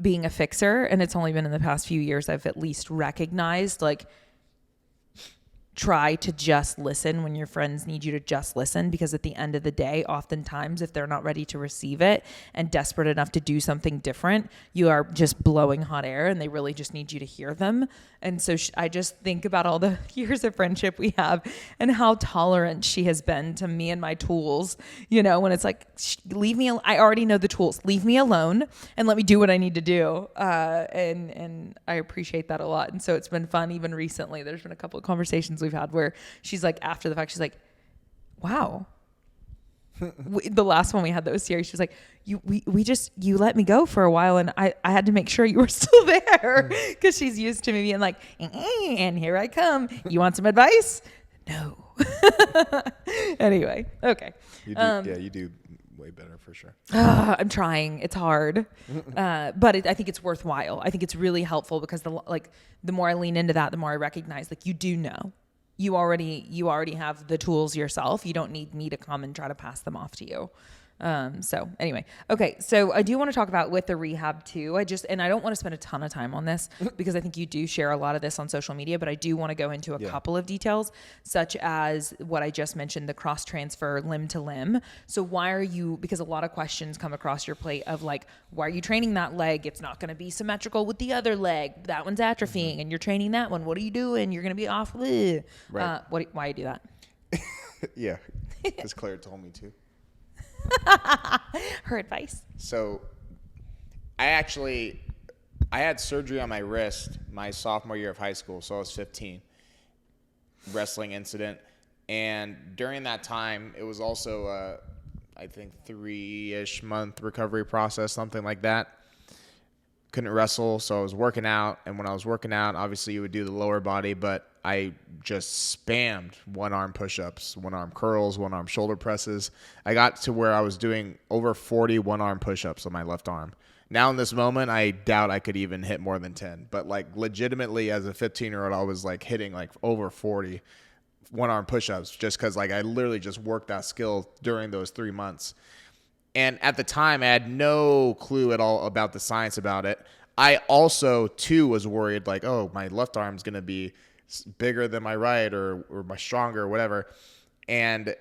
being a fixer. And it's only been in the past few years I've at least recognized, like, try to just listen when your friends need you to just listen, because at the end of the day, oftentimes if they're not ready to receive it and desperate enough to do something different, you are just blowing hot air and they really just need you to hear them. And so I just think about all the years of friendship we have and how tolerant she has been to me and my tools, when it's like, leave me, I already know the tools, leave me alone and let me do what I need to do. And I appreciate that a lot. And so it's been fun. Even recently, there's been a couple of conversations we've had where she's like, after the fact, she's like, wow. The last one we had that was serious. She was like, you let me go for a while and I had to make sure you were still there, because she's used to me being like, and here I come. You want some advice? No. Anyway. Okay. You do way better for sure. I'm trying. It's hard. But I think it's worthwhile. I think it's really helpful because the more I lean into that, the more I recognize, like, you do know. You already have the tools yourself. You don't need me to come and try to pass them off to you. So anyway, okay. So I do want to talk about with the rehab too. And I don't want to spend a ton of time on this because I think you do share a lot of this on social media, but I do want to go into a couple of details, such as what I just mentioned, the cross transfer limb to limb. So because a lot of questions come across your plate of like, why are you training that leg? It's not going to be symmetrical with the other leg. That one's atrophying and you're training that one. What are you doing? You're going to be off. Right. Why you do that? Yeah. Because Claire told me to. Her advice. So I had surgery on my wrist my sophomore year of high school. So I was 15, wrestling incident. And during that time, it was also, I think 3-ish month recovery process, something like that. Couldn't wrestle. So I was working out. And when I was working out, obviously you would do the lower body, but I just spammed one arm push-ups, one arm curls, one arm shoulder presses. I got to where I was doing over 40 one arm push-ups on my left arm. Now in this moment, I doubt I could even hit more than 10. But like legitimately as a 15-year-old, I was like hitting like over 40 one arm push-ups just because like I literally just worked that skill during those 3 months. And at the time, I had no clue at all about the science about it. I also too was worried like, oh, my left arm's going to be bigger than my right or my stronger or whatever. And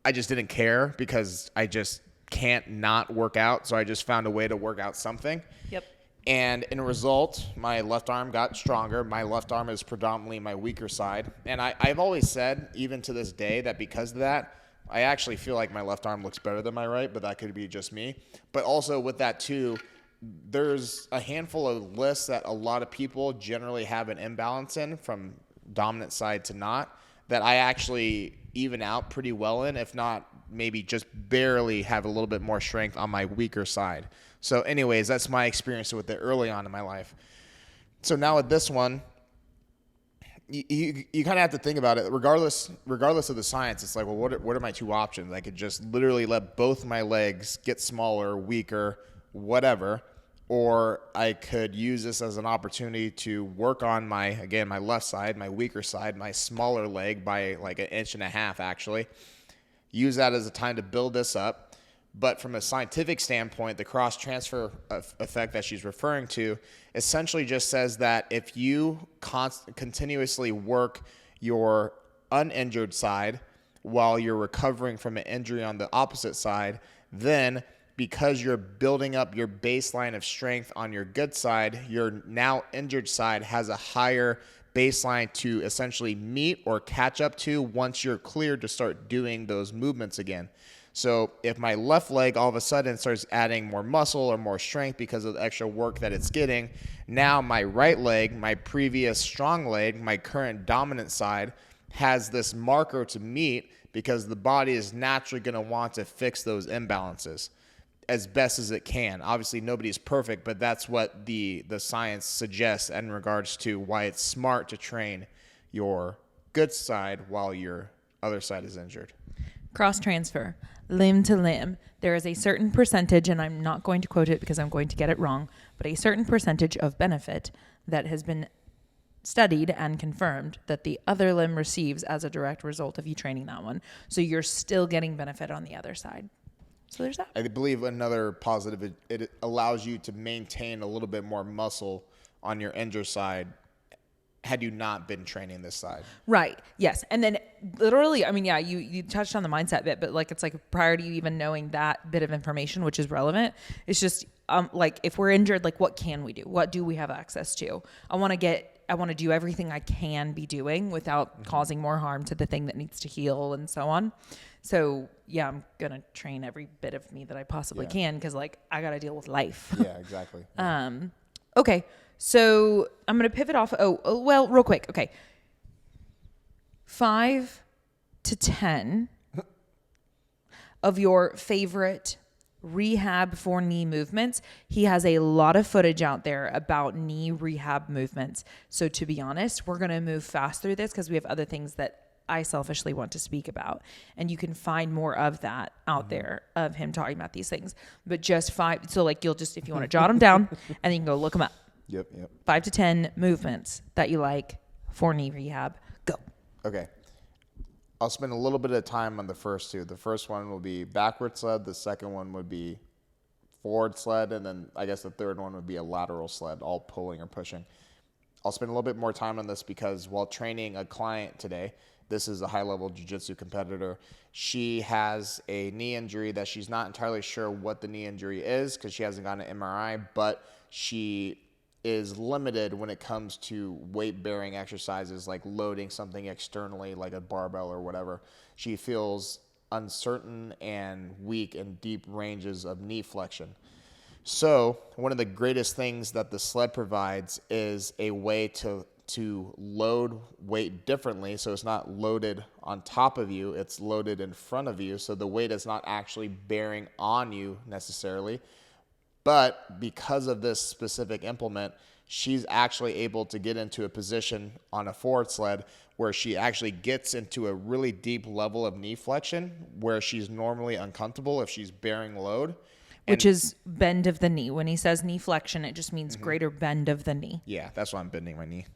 I just didn't care because I just can't not work out. So I just found a way to work out something. Yep. And in result, my left arm got stronger. My left arm is predominantly my weaker side. And I've always said, even to this day, that because of that, I actually feel like my left arm looks better than my right, but that could be just me. But also with that too, there's a handful of lists that a lot of people generally have an imbalance in, from dominant side to not, that I actually even out pretty well in, if not maybe just barely have a little bof more strength on my weaker side. So anyways, that's my experience with it early on in my life. So now with this one, you kind of have to think about it. Regardless of the science, it's like, well, what are my two options? I could just literally let both my legs get smaller, weaker, whatever, or I could use this as an opportunity to work on my left side, my weaker side, my smaller leg by like 1.5 inches actually. Use that as a time to build this up. But from a scientific standpoint, the cross-transfer effect that she's referring to essentially just says that if you continuously work your uninjured side while you're recovering from an injury on the opposite side, then because you're building up your baseline of strength on your good side, your now injured side has a higher baseline to essentially meet or catch up to once you're cleared to start doing those movements again. So if my left leg all of a sudden starts adding more muscle or more strength because of the extra work that it's getting, now my right leg, my previous strong leg, my current dominant side, has this marker to meet because the body is naturally going to want to fix those imbalances as best as it can. Obviously, nobody's perfect, but that's what the science suggests in regards to why it's smart to train your good side while your other side is injured. Cross transfer, limb to limb. There is a certain percentage, and I'm not going to quote it because I'm going to get it wrong, but a certain percentage of benefit that has been studied and confirmed that the other limb receives as a direct result of you training that one. So you're still getting benefit on the other side. So there's that. I believe another positive, it allows you to maintain a little bit more muscle on your injured side had you not been training this side. Right. Yes. And then literally, I mean, yeah, you touched on the mindset bit, but like, it's like prior to you even knowing that bit of information, which is relevant, it's just like if we're injured, like what can we do? What do we have access to? I want to do everything I can be doing without causing more harm to the thing that needs to heal and so on. So yeah, I'm going to train every bit of me that I possibly can. Cause like I got to deal with life. Yeah, exactly. Okay. So I'm going to pivot off. Oh, well, real quick. Okay. 5 to 10 of your favorite rehab for knee movements. He has a lot of footage out there about knee rehab movements. So to be honest, we're going to move fast through this because we have other things that I selfishly want to speak about. And you can find more of that out there of him talking about these things. But just 5. So like you'll just, if you want to jot them down and then you can go look them up. Yep. 5 to 10 movements that you like for knee rehab. Go. Okay. I'll spend a little bit of time on the first two. The first one will be backward sled. The second one would be forward sled. And then I guess the third one would be a lateral sled, all pulling or pushing. I'll spend a little bit more time on this because while training a client today, this is a high-level jiu-jitsu competitor. She has a knee injury that she's not entirely sure what the knee injury is because she hasn't gotten an MRI, but she is limited when it comes to weight-bearing exercises like loading something externally like a barbell or whatever. She feels uncertain and weak in deep ranges of knee flexion. So one of the greatest things that the sled provides is a way to load weight differently. So it's not loaded on top of you, it's loaded in front of you. So the weight is not actually bearing on you necessarily. But because of this specific implement, she's actually able to get into a position on a forward sled where she actually gets into a really deep level of knee flexion where she's normally uncomfortable if she's bearing load. Which is bend of the knee. When he says knee flexion, it just means greater bend of the knee. Yeah, that's why I'm bending my knee.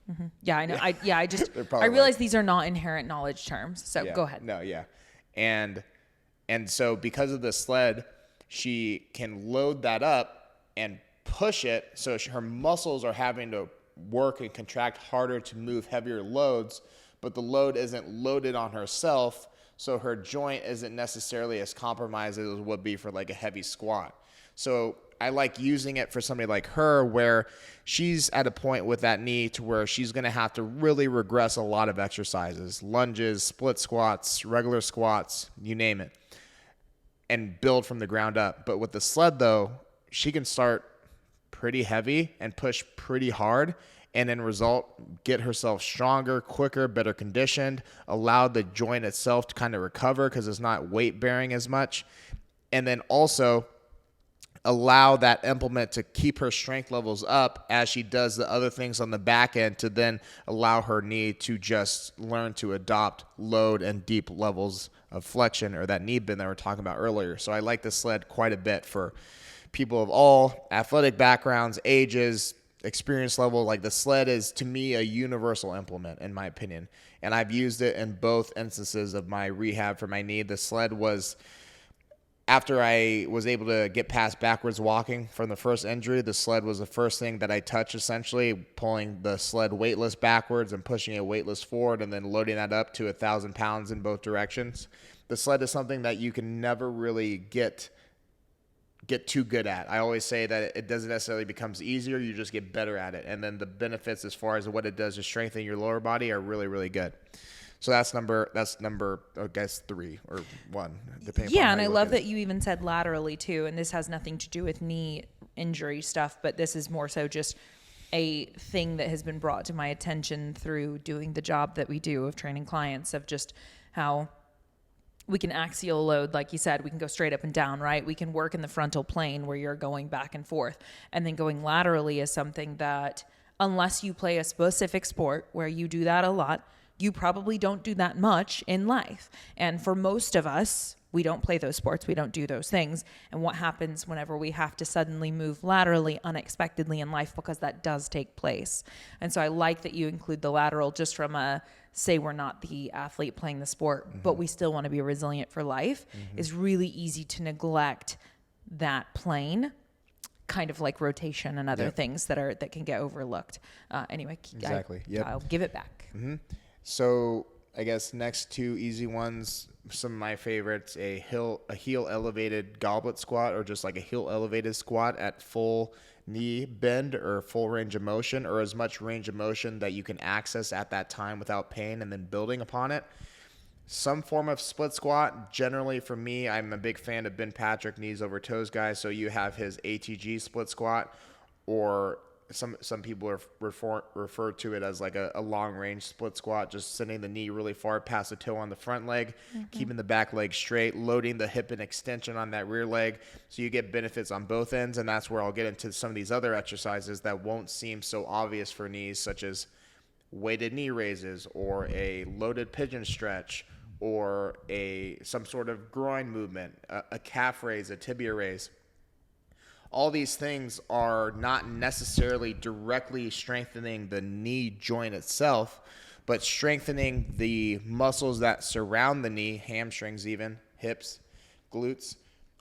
Yeah, I know. I realize these are not inherent knowledge terms. So go ahead. No, yeah. And so because of the sled, she can load that up and push it so her muscles are having to work and contract harder to move heavier loads, but the load isn't loaded on herself, so her joint isn't necessarily as compromised as it would be for like a heavy squat. So I like using it for somebody like her where she's at a point with that knee to where she's going to have to really regress a lot of exercises, lunges, split squats, regular squats, you name it, and build from the ground up. But with the sled though, she can start pretty heavy and push pretty hard and in result get herself stronger, quicker, better conditioned, allow the joint itself to kind of recover because it's not weight bearing as much. And then also allow that implement to keep her strength levels up as she does the other things on the back end to then allow her knee to just learn to adopt load and deep levels of flexion or that knee bend that we were talking about earlier. So I like the sled quite a bit for people of all athletic backgrounds, ages, experience level. Like the sled is to me a universal implement in my opinion. And I've used it in both instances of my rehab for my knee. The sled was, after I was able to get past backwards walking from the first injury, the sled was the first thing that I touched essentially, pulling the sled weightless backwards and pushing it weightless forward and then loading that up to 1,000 pounds in both directions. The sled is something that you can never really get too good at. I always say that it doesn't necessarily becomes easier, you just get better at it. And then the benefits as far as what it does to strengthen your lower body are really, really good. So that's number, I guess 3 or 1, depending. Yeah, and I love that you even said laterally too. And this has nothing to do with knee injury stuff, but this is more so just a thing that has been brought to my attention through doing the job that we do of training clients, of just how we can axial load, like you said, we can go straight up and down, right? We can work in the frontal plane where you're going back and forth. And then going laterally is something that, unless you play a specific sport where you do that a lot, you probably don't do that much in life. And for most of us, we don't play those sports. We don't do those things. And what happens whenever we have to suddenly move laterally unexpectedly in life, because that does take place. And so I like that you include the lateral just from a, say we're not the athlete playing the sport, but we still want to be resilient for life. Is really easy to neglect that plane, kind of like rotation and other things that can get overlooked. Anyway, Exactly. I'll give it back. So I guess next two easy ones, some of my favorites, a heel elevated goblet squat, or just like a heel elevated squat at full knee bend or full range of motion, or as much range of motion that you can access at that time without pain, and then building upon it. Some form of split squat. Generally for me, I'm a big fan of Ben Patrick, knees over toes guy. So you have his ATG split squat, or some people refer to it as like a long range split squat, just sending the knee really far past the toe on the front leg, keeping the back leg straight, loading the hip and extension on that rear leg, so you get benefits on both ends. And that's where I'll get into some of these other exercises that won't seem so obvious for knees, such as weighted knee raises, or a loaded pigeon stretch, or some sort of groin movement, a calf raise, a tibia raise. All these things are not necessarily directly strengthening the knee joint itself, but strengthening the muscles that surround the knee, hamstrings even, hips, glutes,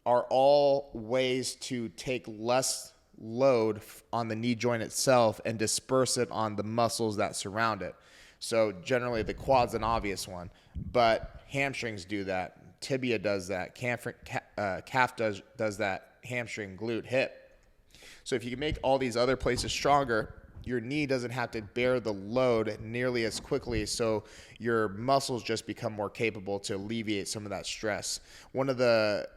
are all ways to take less load on the knee joint itself and disperse it on the muscles that surround it. So generally the quad's an obvious one, but hamstrings do that, tibia does that, calf does that, hamstring, glute, hip. So if you can make all these other places stronger, your knee doesn't have to bear the load nearly as quickly, so your muscles just become more capable to alleviate some of that stress. One of the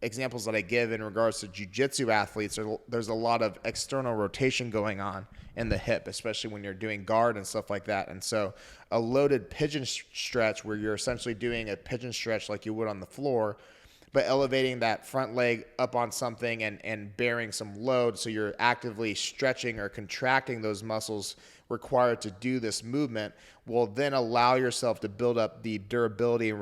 examples that I give in regards to jiu-jitsu athletes, there's a lot of external rotation going on in the hip, especially when you're doing guard and stuff like that. And so a loaded pigeon stretch, where you're essentially doing a pigeon stretch like you would on the floor, but elevating that front leg up on something and bearing some load, so you're actively stretching or contracting those muscles required to do this movement, will then allow yourself to build up the durability and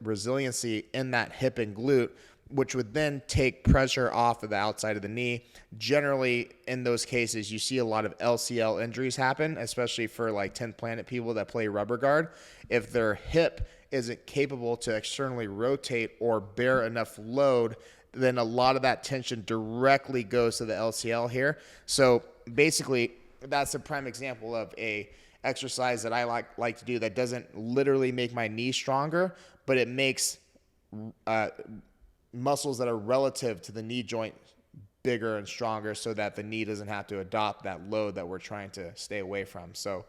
resiliency in that hip and glute, which would then take pressure off of the outside of the knee. Generally, in those cases, you see a lot of LCL injuries happen, especially for like 10th Planet people that play rubber guard. If their hip isn't capable to externally rotate or bear enough load, then a lot of that tension directly goes to the LCL here. So basically, that's a prime example of a exercise that I like to do that doesn't literally make my knee stronger, but it makes muscles that are relative to the knee joint bigger and stronger, so that the knee doesn't have to adopt that load that we're trying to stay away from. So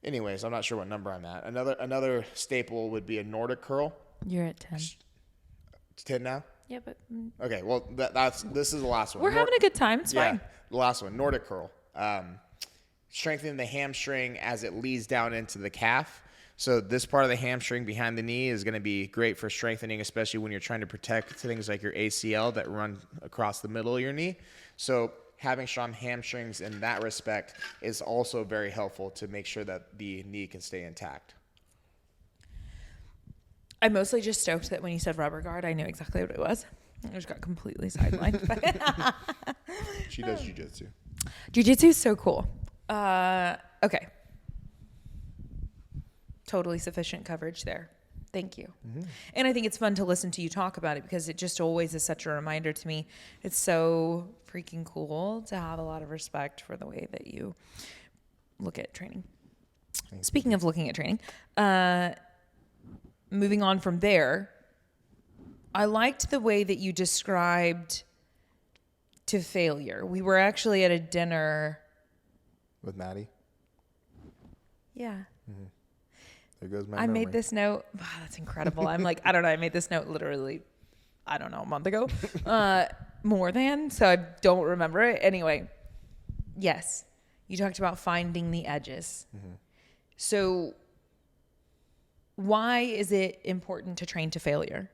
anyways, I'm not sure what number I'm at. Another staple would be a Nordic curl. You're at 10. It's 10 now? Yeah, but Okay, well, this is the last one. we're having a good time. It's fine. The last one, Nordic curl. Strengthening the hamstring as it leads down into the calf. So this part of the hamstring behind the knee is going to be great for strengthening, especially when you're trying to protect things like your ACL that run across the middle of your knee. So having strong hamstrings in that respect is also very helpful to make sure that the knee can stay intact. I mostly just stoked that when you said rubber guard, I knew exactly what it was. I just got completely sidelined. She does jiu-jitsu. Jiu-jitsu is so cool. Okay. Totally sufficient coverage there. Thank you. Mm-hmm. And I think it's fun to listen to you talk about it, because it just always is such a reminder to me. It's so freaking cool to have a lot of respect for the way that you look at training. Speaking of looking at training, moving on from there, I liked the way that you described to failure. We were actually at a dinner with Maddie. Yeah. Mm-hmm. There goes my I memory. made this note. Wow, that's incredible. I'm like, I don't know. I made this note literally, I don't know, a month ago. More than, so I don't remember it. Anyway, yes. You talked about finding the edges. Mm-hmm. So why is it important to train to failure?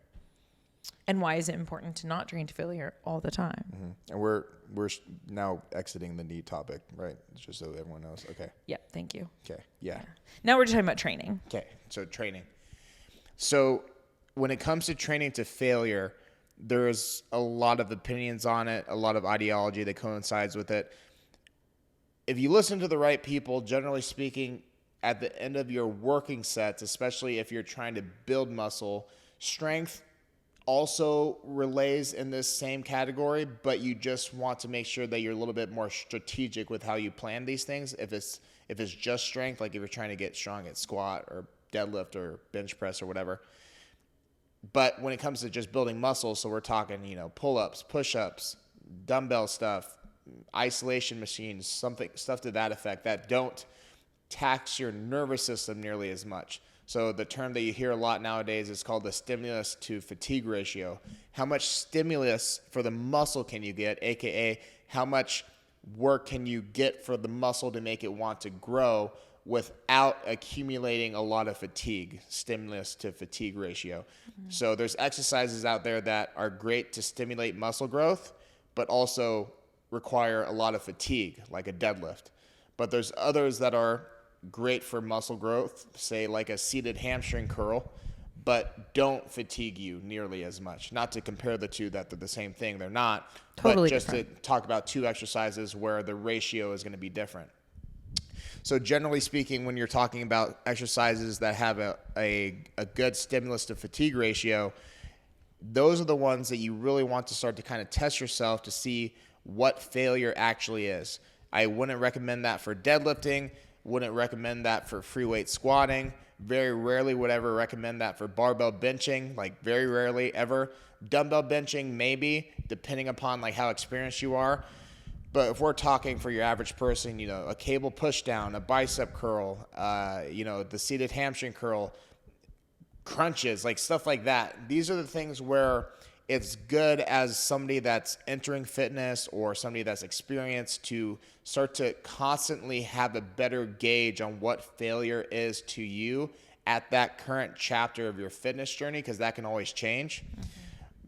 And why is it important to not train to failure all the time? And we're now exiting the knee topic, right? Just so everyone knows. Okay. Yeah, thank you. Okay. Yeah. Now we're just talking about training. Okay. So training. So when it comes to training to failure, there's a lot of opinions on it, a lot of ideology that coincides with it. If you listen to the right people, generally speaking, at the end of your working sets, especially if you're trying to build muscle, strength also relays in this same category, but you just want to make sure that you're a little bit more strategic with how you plan these things. If it's just strength, like if you're trying to get strong at squat or deadlift or bench press or whatever. But when it comes to just building muscle, so we're talking, pull-ups, push-ups, dumbbell stuff, isolation machines, stuff to that effect that don't tax your nervous system nearly as much. So the term that you hear a lot nowadays is called the stimulus to fatigue ratio. How much stimulus for the muscle can you get, aka how much work can you get for the muscle to make it want to grow without accumulating a lot of fatigue, stimulus to fatigue ratio. So there's exercises out there that are great to stimulate muscle growth, but also require a lot of fatigue, like a deadlift. But there's others that are great for muscle growth, say like a seated hamstring curl, but don't fatigue you nearly as much. Not to compare the two that they're the same thing, they're not. Totally but just different. to talk about two exercises where the ratio is going to be different. So generally speaking, when you're talking about exercises that have a good stimulus to fatigue ratio, those are the ones that you really want to start to kind of test yourself to see what failure actually is. I wouldn't recommend that for deadlifting, wouldn't recommend that for free weight squatting, very rarely would ever recommend that for barbell benching, like very rarely ever. Dumbbell benching, maybe, depending upon like how experienced you are. But if we're talking for your average person, a cable push down, a bicep curl, the seated hamstring curl, crunches, like stuff like that. These are the things where it's good as somebody that's entering fitness or somebody that's experienced to start to constantly have a better gauge on what failure is to you at that current chapter of your fitness journey, because that can always change.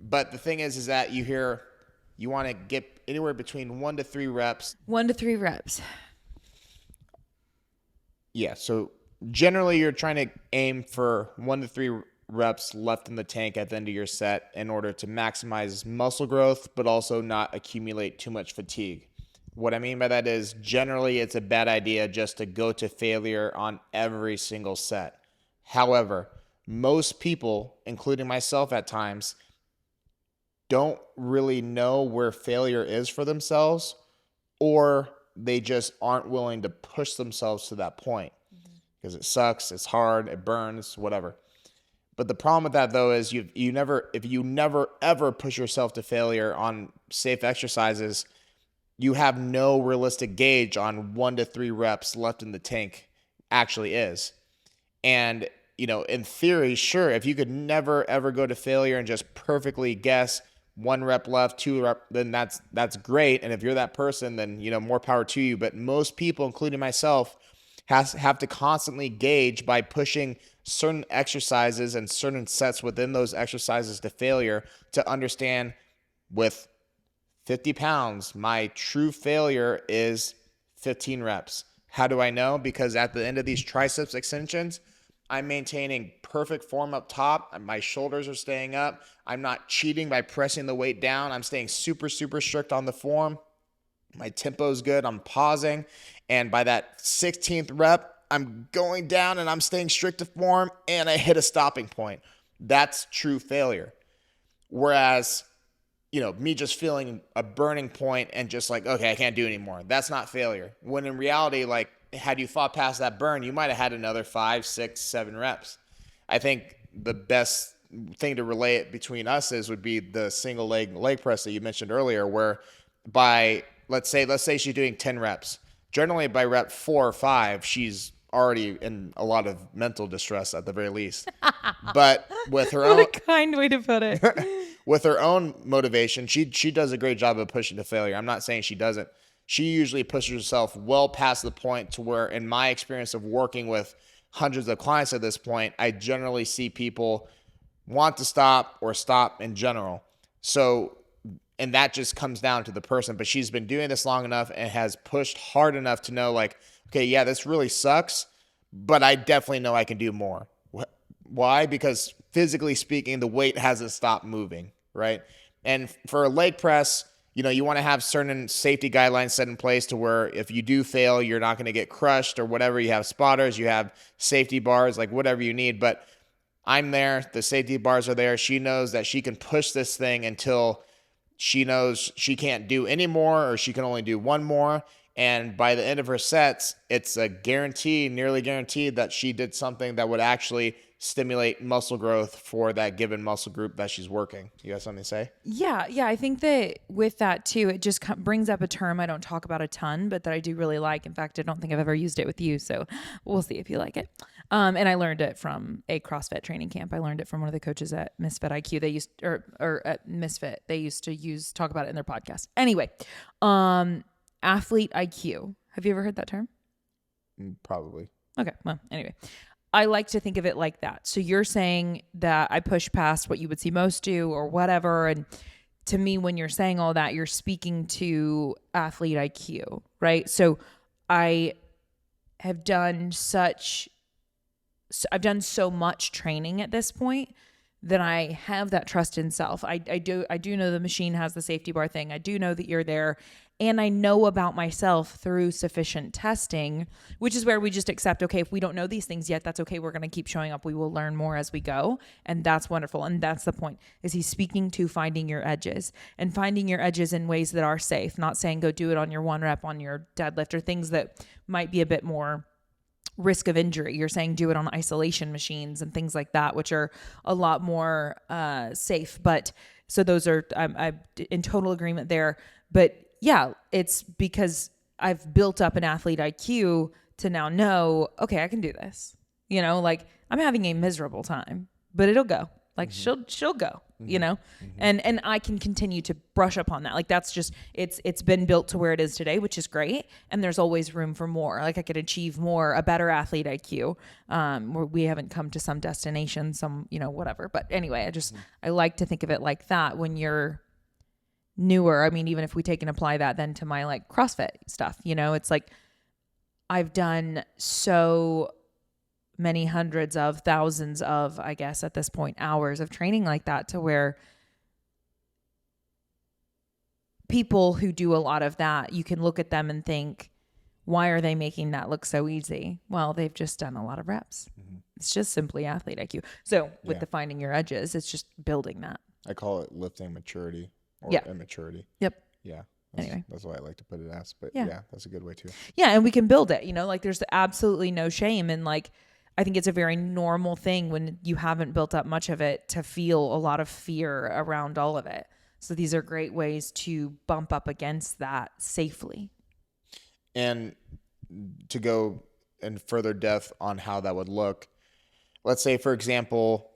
But the thing is that you want to get anywhere between 1 to 3 reps. 1 to 3 reps. Yeah, so generally you're trying to aim for 1 to 3 reps left in the tank at the end of your set in order to maximize muscle growth, but also not accumulate too much fatigue. What I mean by that is generally it's a bad idea just to go to failure on every single set. However, most people, including myself at times, don't really know where failure is for themselves, or they just aren't willing to push themselves to that point because it sucks, it's hard, it burns, whatever. But the problem with that though is if you never ever push yourself to failure on safe exercises, you have no realistic gauge on 1 to 3 reps left in the tank actually is. And in theory, sure, if you could never ever go to failure and just perfectly guess 1 rep left, 2 rep, then that's great. And if you're that person, then more power to you. But most people, including myself, have to constantly gauge by pushing certain exercises and certain sets within those exercises to failure to understand with 50 pounds, my true failure is 15 reps. How do I know? Because at the end of these triceps extensions, I'm maintaining perfect form up top. My shoulders are staying up. I'm not cheating by pressing the weight down. I'm staying super, super strict on the form. My tempo is good. I'm pausing. And by that 16th rep, I'm going down and I'm staying strict to form and I hit a stopping point. That's true failure. Whereas, me just feeling a burning point and just like, okay, I can't do anymore. That's not failure. When in reality, like, had you fought past that burn, you might have had another 5, 6, 7 reps. I think the best thing to relay it between us would be the single leg press that you mentioned earlier, where let's say she's doing 10 reps. Generally by rep 4 or 5, she's already in a lot of mental distress at the very least. But with her What a kind way to put it. with her own motivation, she does a great job of pushing to failure. I'm not saying she doesn't. She usually pushes herself well past the point to where, in my experience of working with hundreds of clients at this point, I generally see people want to stop or stop in general. So, and that just comes down to the person, but she's been doing this long enough and has pushed hard enough to know like, okay, yeah, this really sucks, but I definitely know I can do more. Why? Because physically speaking, the weight hasn't stopped moving, right? And for a leg press, you want to have certain safety guidelines set in place to where if you do fail, you're not going to get crushed or whatever. You have spotters, you have safety bars, like whatever you need. But I'm there. The safety bars are there. She knows that she can push this thing until she knows she can't do any more or she can only do one more. And by the end of her sets, it's a guarantee, nearly guaranteed, that she did something that would actually stimulate muscle growth for that given muscle group that she's working. You got something to say? Yeah. I think that with that too, it just brings up a term I don't talk about a ton, but that I do really like. In fact, I don't think I've ever used it with you, so we'll see if you like it. And I learned it from a CrossFit training camp. I learned it from one of the coaches at Misfit IQ. They used, or at Misfit, they used to talk about it in their podcast. Anyway, athlete IQ. Have you ever heard that term? Probably. Okay. Well, anyway, I like to think of it like that. So you're saying that I push past what you would see most do or whatever. And to me, when you're saying all that, you're speaking to athlete IQ, right? So I have done I've done so much training at this point that I have that trust in self. I do know the machine has the safety bar thing. I do know that you're there. And I know about myself through sufficient testing, which is where we just accept, okay, if we don't know these things yet, that's okay. We're going to keep showing up. We will learn more as we go. And that's wonderful. And that's the point, is he's speaking to finding your edges and finding your edges in ways that are safe, not saying go do it on your 1 rep on your deadlift or things that might be a bit more risk of injury. You're saying do it on isolation machines and things like that, which are a lot more safe. But so those are, I'm in total agreement there. But yeah, it's because I've built up an athlete IQ to now know, okay, I can do this. Like I'm having a miserable time, but it'll go. Like she'll go, and I can continue to brush up on that. Like that's just, it's been built to where it is today, which is great. And there's always room for more. Like I could achieve more, a better athlete IQ, where we haven't come to some destination, whatever. But anyway, I like to think of it like that when you're newer. I mean, even if we take and apply that then to my like CrossFit stuff, it's like I've done so many hundreds of thousands of, I guess at this point, hours of training like that, to where people who do a lot of that, you can look at them and think, why are they making that look so easy? Well, they've just done a lot of reps. It's just simply athlete IQ. So with the finding your edges, it's just building that. I call it lifting maturity or immaturity. Yep. Yeah. Anyway. That's what I like to put it as. But yeah, that's a good way too. Yeah. And we can build it, like there's absolutely no shame. And like, I think it's a very normal thing when you haven't built up much of it to feel a lot of fear around all of it. So these are great ways to bump up against that safely. And to go in further depth on how that would look, let's say, for example,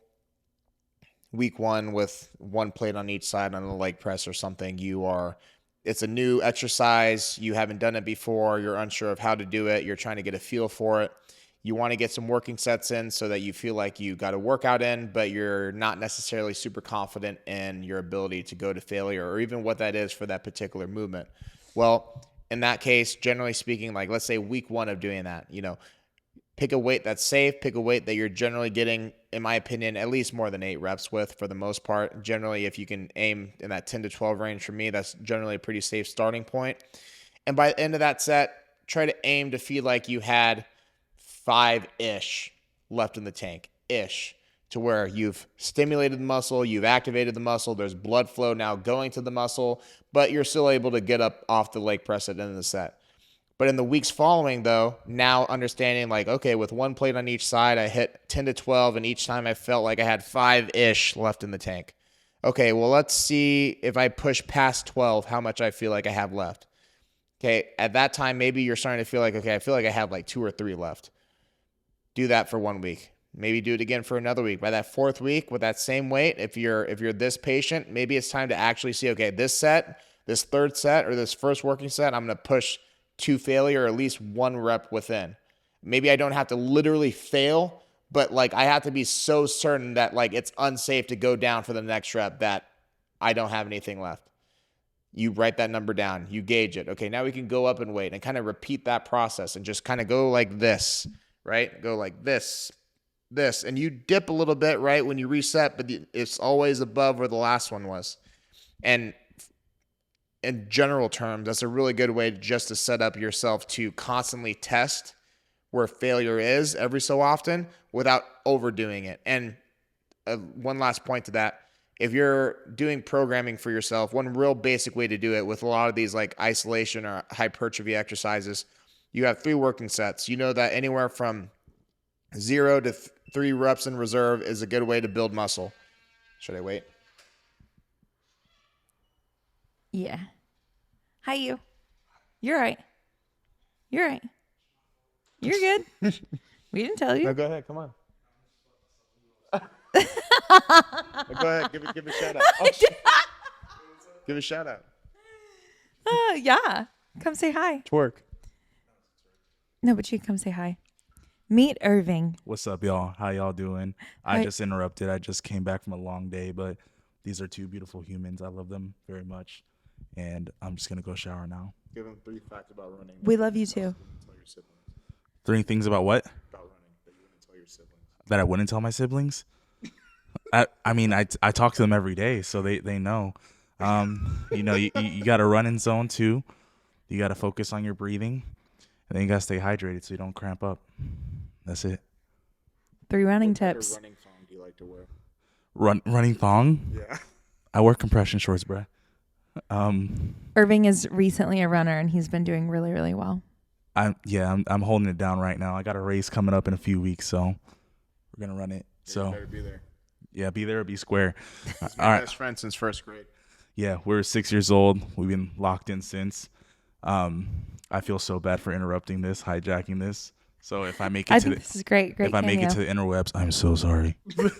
week 1 with 1 plate on each side on a leg press or something, it's a new exercise. You haven't done it before. You're unsure of how to do it. You're trying to get a feel for it. You want to get some working sets in so that you feel like you got a workout in, but you're not necessarily super confident in your ability to go to failure or even what that is for that particular movement. Well, in that case, generally speaking, like let's say week 1 of doing that, pick a weight that's safe, pick a weight that you're generally getting, in my opinion, at least more than 8 reps with for the most part. Generally, if you can aim in that 10 to 12 range for me, that's generally a pretty safe starting point. And by the end of that set, try to aim to feel like you had 5-ish left in the tank-ish, to where you've stimulated the muscle, you've activated the muscle, there's blood flow now going to the muscle, but you're still able to get up off the leg press at the end of the set. But in the weeks following, though, now understanding like, okay, with 1 plate on each side, I hit 10 to 12, and each time I felt like I had 5-ish left in the tank. Okay, well, let's see if I push past 12, how much I feel like I have left. Okay, at that time, maybe you're starting to feel like, okay, I feel like I have like 2 or 3 left. Do that for 1 week. Maybe do it again for another week. By that 4th week with that same weight, if you're this patient, maybe it's time to actually see, okay, this set, this 3rd set or this first working set, I'm going to push to failure or at least 1 rep within. Maybe I don't have to literally fail, but like I have to be so certain that like it's unsafe to go down for the next rep that I don't have anything left. You write that number down, you gauge it. Okay, now we can go up and weight and kind of repeat that process and just kind of go like this, right? Go like this, and you dip a little bit, right, when you reset, but it's always above where the last one was. And in general terms, that's a really good way just to set up yourself to constantly test where failure is every so often without overdoing it. And one last point to that, if you're doing programming for yourself, one real basic way to do it with a lot of these like isolation or hypertrophy exercises, you have 3 working sets. You know that anywhere from 0 to 3 reps in reserve is a good way to build muscle. Should I wait? Yeah. Hi, you. You're right. You're right. You're good. We didn't tell you. No, go ahead. Come on. Go ahead. Give a shout out. Oh, give a shout out. Yeah. Come say hi. Twerk. No, but you come say hi. Meet Irving. What's up, y'all? How y'all doing? I just interrupted. I just came back from a long day, but these are 2 beautiful humans. I love them very much. And I'm just going to go shower now. Give them 3 facts about running. We love you too. Tell your siblings. 3 things about what? About running that you wouldn't tell your siblings. That I wouldn't tell my siblings? I mean, I talk to them every day, so they know. You know, you got to run in zone 2. You got to focus on your breathing. And then you got to stay hydrated so you don't cramp up. That's it. 3 running What type of tips. running thong do you like to wear? Running thong? Yeah. I wear compression shorts, bruh. Irving is recently a runner, and he's been doing really, really well. I'm holding it down right now. I got a race coming up in a few weeks, so we're gonna run it. So You better be there. yeah, be there or be square. He's All my right. best friend since 1st grade. Yeah, we're 6 years old. We've been locked in since. I feel so bad for interrupting this, hijacking this. So if I make it I to think this is great. Great if I make it to the interwebs, I'm so sorry. That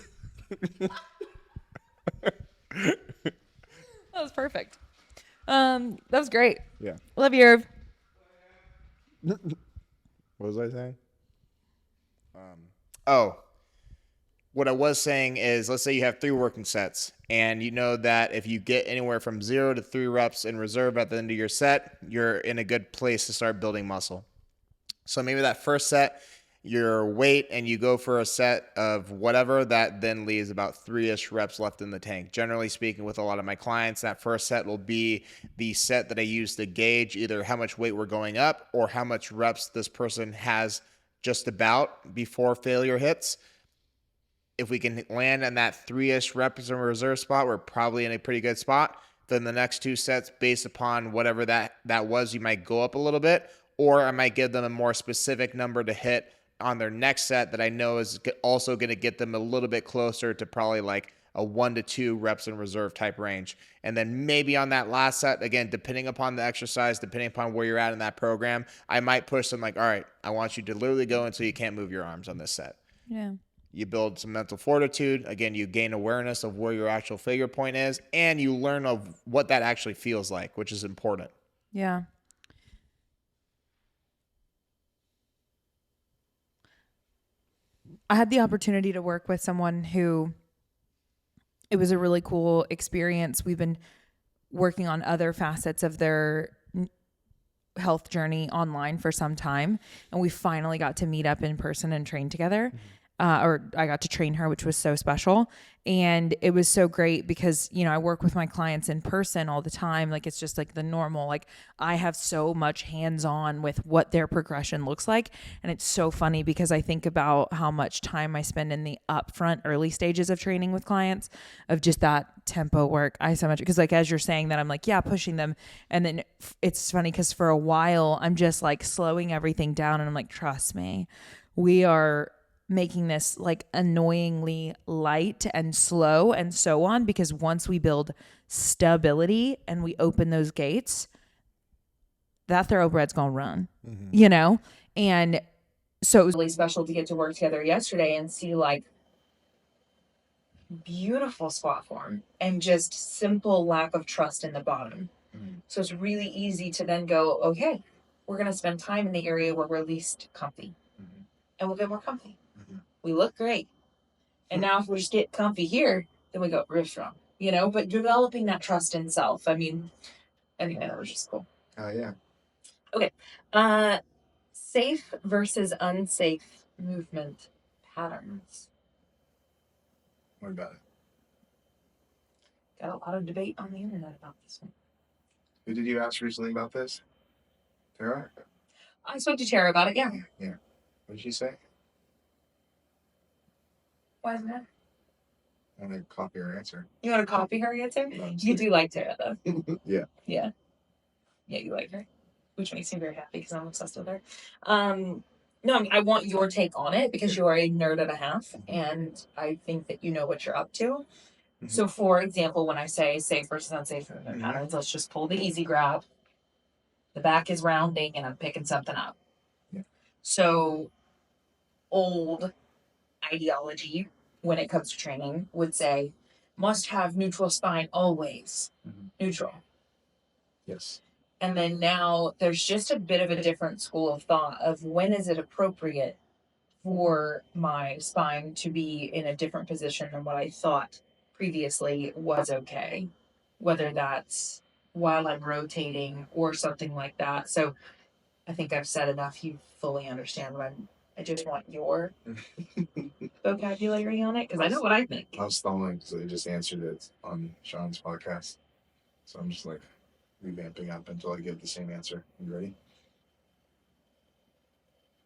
was perfect. That was great. Yeah. Love you, Irv. What was I saying? What I was saying is, let's say you have 3 working sets, and you know that if you get anywhere from 0 to 3 reps in reserve at the end of your set, you're in a good place to start building muscle. So maybe that first set, your weight, and you go for a set of whatever, that then leaves about 3-ish reps left in the tank. Generally speaking, with a lot of my clients, that first set will be the set that I use to gauge either how much weight we're going up or how much reps this person has just about before failure hits. If we can land on that 3-ish reps in reserve spot, we're probably in a pretty good spot. Then the next 2 sets, based upon whatever that was, you might go up a little bit, or I might give them a more specific number to hit on their next set that I know is also going to get them a little bit closer to probably like a 1 to 2 reps in reserve type range. And then maybe on that last set, again, depending upon the exercise, depending upon where you're at in that program, I might push them like, all right, I want you to literally go until you can't move your arms on this set. Yeah. You build some mental fortitude. Again, you gain awareness of where your actual failure point is, and you learn of what that actually feels like, which is important. Yeah. I had the opportunity to work with someone who, it was a really cool experience. We've been working on other facets of their health journey online for some time, and we finally got to meet up in person and train together. Or I got to train her, which was so special. And it was so great because, you know, I work with my clients in person all the time. Like, it's just like the normal, like I have so much hands-on with what their progression looks like. And it's so funny because I think about how much time I spend in the upfront early stages of training with clients, of just that tempo work. I so much, because like, as you're saying that, I'm like, yeah, pushing them. And then it's funny because for a while I'm just like slowing everything down. And I'm like, trust me, we are making this like annoyingly light and slow and so on, because once we build stability and we open those gates, that thoroughbred's gonna run, you know? And so it was really special to get to work together yesterday and see like beautiful squat form and just simple lack of trust in the bottom. So it's really easy to then go, okay, we're gonna spend time in the area where we're least comfy, and we'll get more comfy. we look great. And now if we just get comfy here, then we go real strong, you know, but developing that trust in self. I mean, anyway, that was just cool. Oh, yeah. Okay. Safe versus unsafe movement patterns. What about it? Got a lot of debate on the internet about this one. Who did you ask recently about this? Tara? I spoke to Tara about it, yeah. Yeah. What did she say? Why is that? I want to copy her answer. You want to copy her answer? No, I'm just You kidding. do like Tara, though. Yeah. Yeah. Yeah, you like her. Which makes me very happy because I'm obsessed with her. No, I mean, I want your take on it because you are a nerd and a half, and I think that you know what you're up to. So, for example, when I say safe versus unsafe movement patterns, let's just pull the easy grab. The back is rounding, and I'm picking something up. Yeah. So, old ideology when it comes to training would say must have neutral spine always. Neutral. Yes. And then now there's just a bit of a different school of thought of when is it appropriate for my spine to be in a different position than what I thought previously was okay, whether that's while I'm rotating or something like that. So I think I've said enough. You fully understand what I just want your vocabulary on it because I know what I think. I was stalling because I just answered it on Sean's podcast. So I'm just like revamping up until I get the same answer. You ready?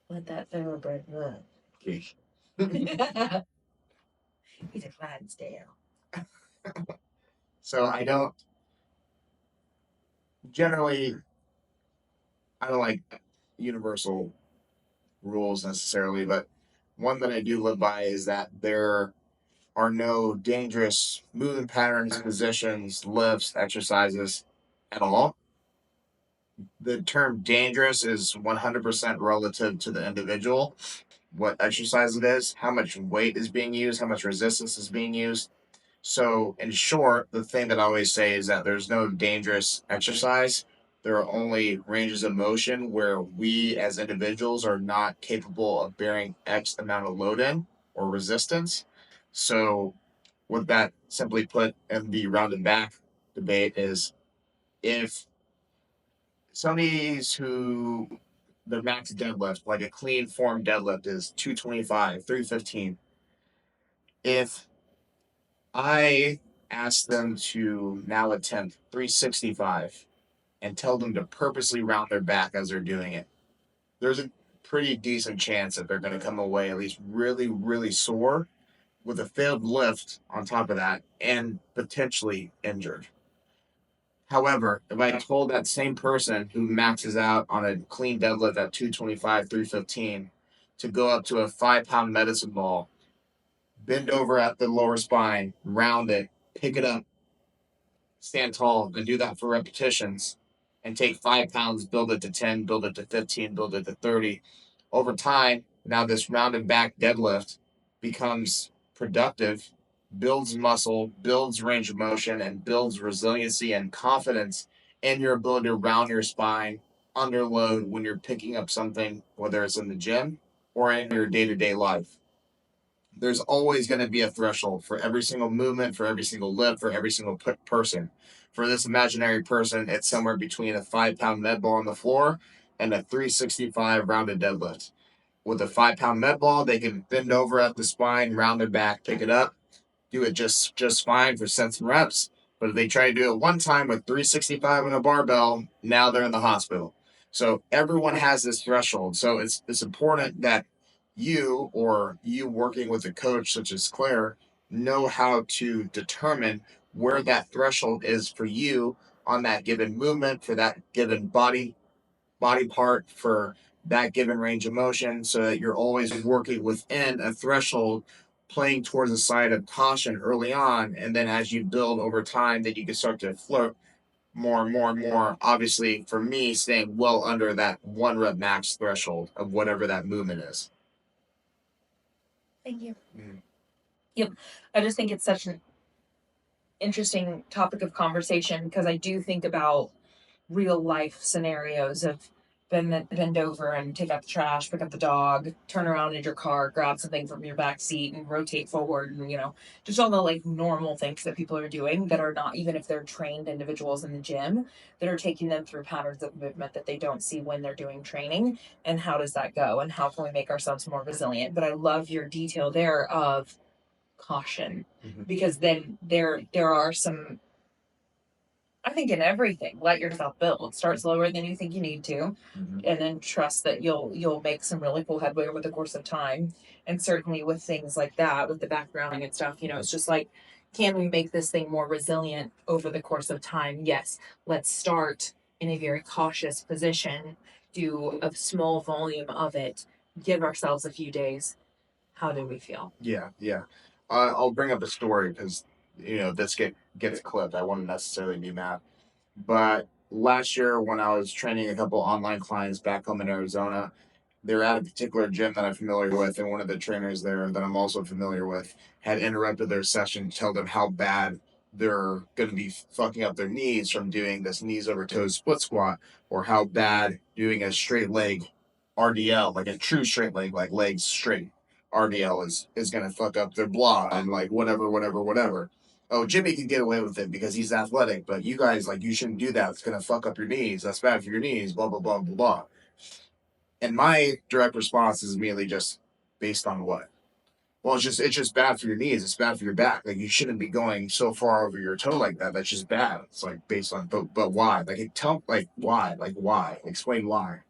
Let that thoroughbred run. Okay. He's a Clydesdale. So I don't generally, I don't like universal rules necessarily, but one that I do live by is that there are no dangerous movement patterns, positions, lifts, exercises at all. The term dangerous is 100% relative to the individual, what exercise it is, how much weight is being used, how much resistance is being used. So, in short, the thing that I always say is that there's no dangerous exercise. There are only ranges of motion where we as individuals are not capable of bearing X amount of load in or resistance. So, what that simply put in the rounded back debate is if somebody's who the max deadlift, like a clean form deadlift, is 225, 315. If I ask them to now attempt 365 and tell them to purposely round their back as they're doing it, there's a pretty decent chance that they're going to come away at least really, really sore with a failed lift on top of that and potentially injured. However, if I told that same person who maxes out on a clean deadlift at 225, 315 to go up to a 5 pound medicine ball, bend over at the lower spine, round it, pick it up, stand tall, and do that for repetitions, and take 5 pounds, build it to 10, build it to 15, build it to 30. Over time, now this rounded back deadlift becomes productive, builds muscle, builds range of motion, and builds resiliency and confidence in your ability to round your spine under load when you're picking up something, whether it's in the gym or in your day-to-day life. There's always going to be a threshold for every single movement, for every single lift, for every single person. For this imaginary person, it's somewhere between a 5 pound med ball on the floor and a 365 rounded deadlift. With a 5 pound med ball, they can bend over at the spine, round their back, pick it up, do it just fine for sets and reps. But if they try to do it one time with 365 on a barbell, now they're in the hospital. So everyone has this threshold. So it's important that you or you working with a coach such as Claire know how to determine where that threshold is for you on that given movement, for that given body part, for that given range of motion, so that you're always working within a threshold, playing towards the side of caution early on, and then as you build over time, then you can start to float more and more and more. Obviously, for me, staying well under that 1 rep max threshold of whatever that movement is. Thank you. Yep. I just think it's such an interesting topic of conversation because I do think about real life scenarios of bend over and take out the trash, pick up the dog, turn around in your car, grab something from your back seat and rotate forward, and just all the like normal things that people are doing that are not, even if they're trained individuals in the gym, that are taking them through patterns of movement that they don't see when they're doing training. And how does that go, and how can we make ourselves more resilient? But I love your detail there of caution, because then there are some, I think, in everything, let yourself build. Start slower than you think you need to, and then trust that you'll make some really cool headway over the course of time. And certainly with things like that, with the backgrounding and stuff, it's just like, can we make this thing more resilient over the course of time? Yes. Let's start in a very cautious position, do a small volume of it, give ourselves a few days. How do we feel? Yeah, yeah. I'll bring up a story because this gets clipped. I wouldn't necessarily be mad, but last year when I was training a couple online clients back home in Arizona, they were at a particular gym that I'm familiar with, and one of the trainers there that I'm also familiar with had interrupted their session to tell them how bad they're going to be fucking up their knees from doing this knees over toes split squat, or how bad doing a straight leg RDL, like a true straight leg, like legs straight RDL is going to fuck up their blah and like whatever. Oh, Jimmy can get away with it because he's athletic, but you guys, like, you shouldn't do that. It's going to fuck up your knees. That's bad for your knees, blah, blah, blah, blah, blah. And my direct response is immediately just based on what? Well, it's just bad for your knees. It's bad for your back. Like, you shouldn't be going so far over your toe like that. That's just bad. It's like based on, but why? Like, tell like why? Like why? Explain why.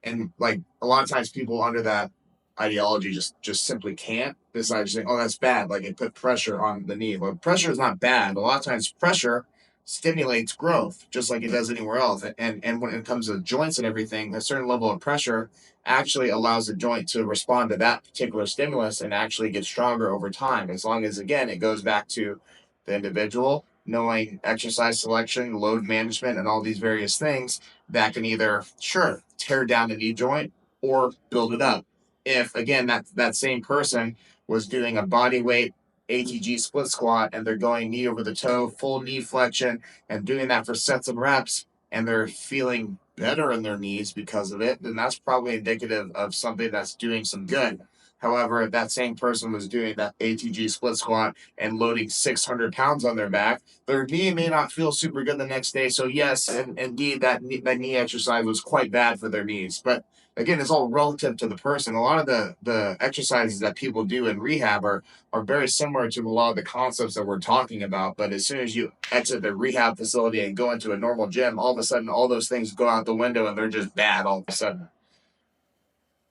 And like a lot of times people under that ideology just simply can't decide to say, oh, that's bad. Like, it put pressure on the knee. Well, pressure is not bad. A lot of times pressure stimulates growth just like it does anywhere else. And when it comes to joints and everything, a certain level of pressure actually allows the joint to respond to that particular stimulus and actually get stronger over time, as long as, again, it goes back to the individual knowing exercise selection, load management, and all these various things that can either, sure, tear down the knee joint or build it up. If, again, that same person was doing a body weight ATG split squat and they're going knee over the toe, full knee flexion, and doing that for sets of reps, and they're feeling better in their knees because of it, then that's probably indicative of something that's doing some good. However, if that same person was doing that ATG split squat and loading 600 pounds on their back, their knee may not feel super good the next day. So yes, and indeed, that knee exercise was quite bad for their knees. But again, it's all relative to the person. A lot of the exercises that people do in rehab are very similar to a lot of the concepts that we're talking about. But as soon as you exit the rehab facility and go into a normal gym, all of a sudden all those things go out the window and they're just bad all of a sudden.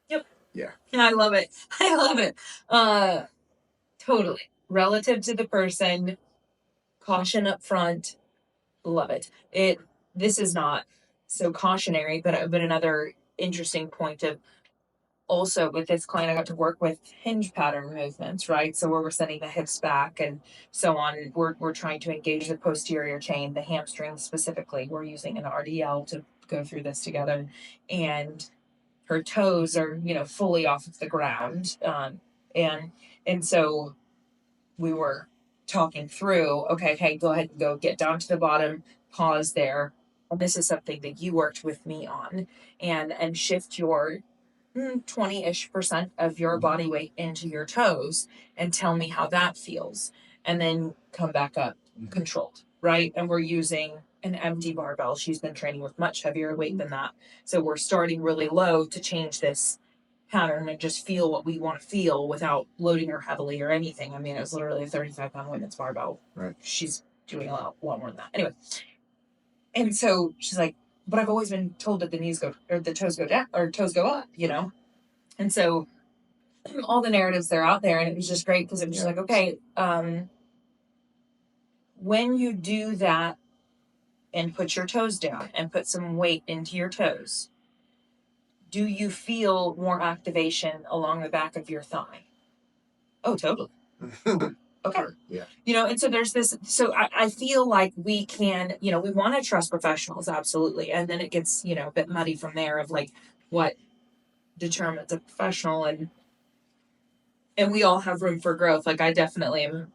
Yep. Yeah. I love it. I love it. Totally. Relative to the person, caution up front. Love it. This is not so cautionary, but another interesting point of, also with this client, I got to work with hinge pattern movements, right? So where we're sending the hips back and so on, we're trying to engage the posterior chain, the hamstring specifically. We're using an RDL to go through this together, and her toes are fully off of the ground, and so we were talking through, okay, hey, go ahead and go get down to the bottom, pause there. And this is something that you worked with me on, and shift your 20-ish% of your body weight into your toes and tell me how that feels. And then come back up controlled, right? And we're using an empty barbell. She's been training with much heavier weight than that. So we're starting really low to change this pattern and just feel what we want to feel without loading her heavily or anything. I mean, it was literally a 35-pound women's barbell. Right. She's doing a lot more than that. Anyway. And so she's like, but I've always been told that the knees go, or the toes go down, or toes go up, And so all the narratives they're out there, and it was just great because it was just like, okay, when you do that and put your toes down and put some weight into your toes, do you feel more activation along the back of your thigh? Oh, totally. Okay. Yeah. And so there's this, so I feel like we can, we want to trust professionals, absolutely. And then it gets, a bit muddy from there of like what determines a professional, and we all have room for growth. Like, I definitely am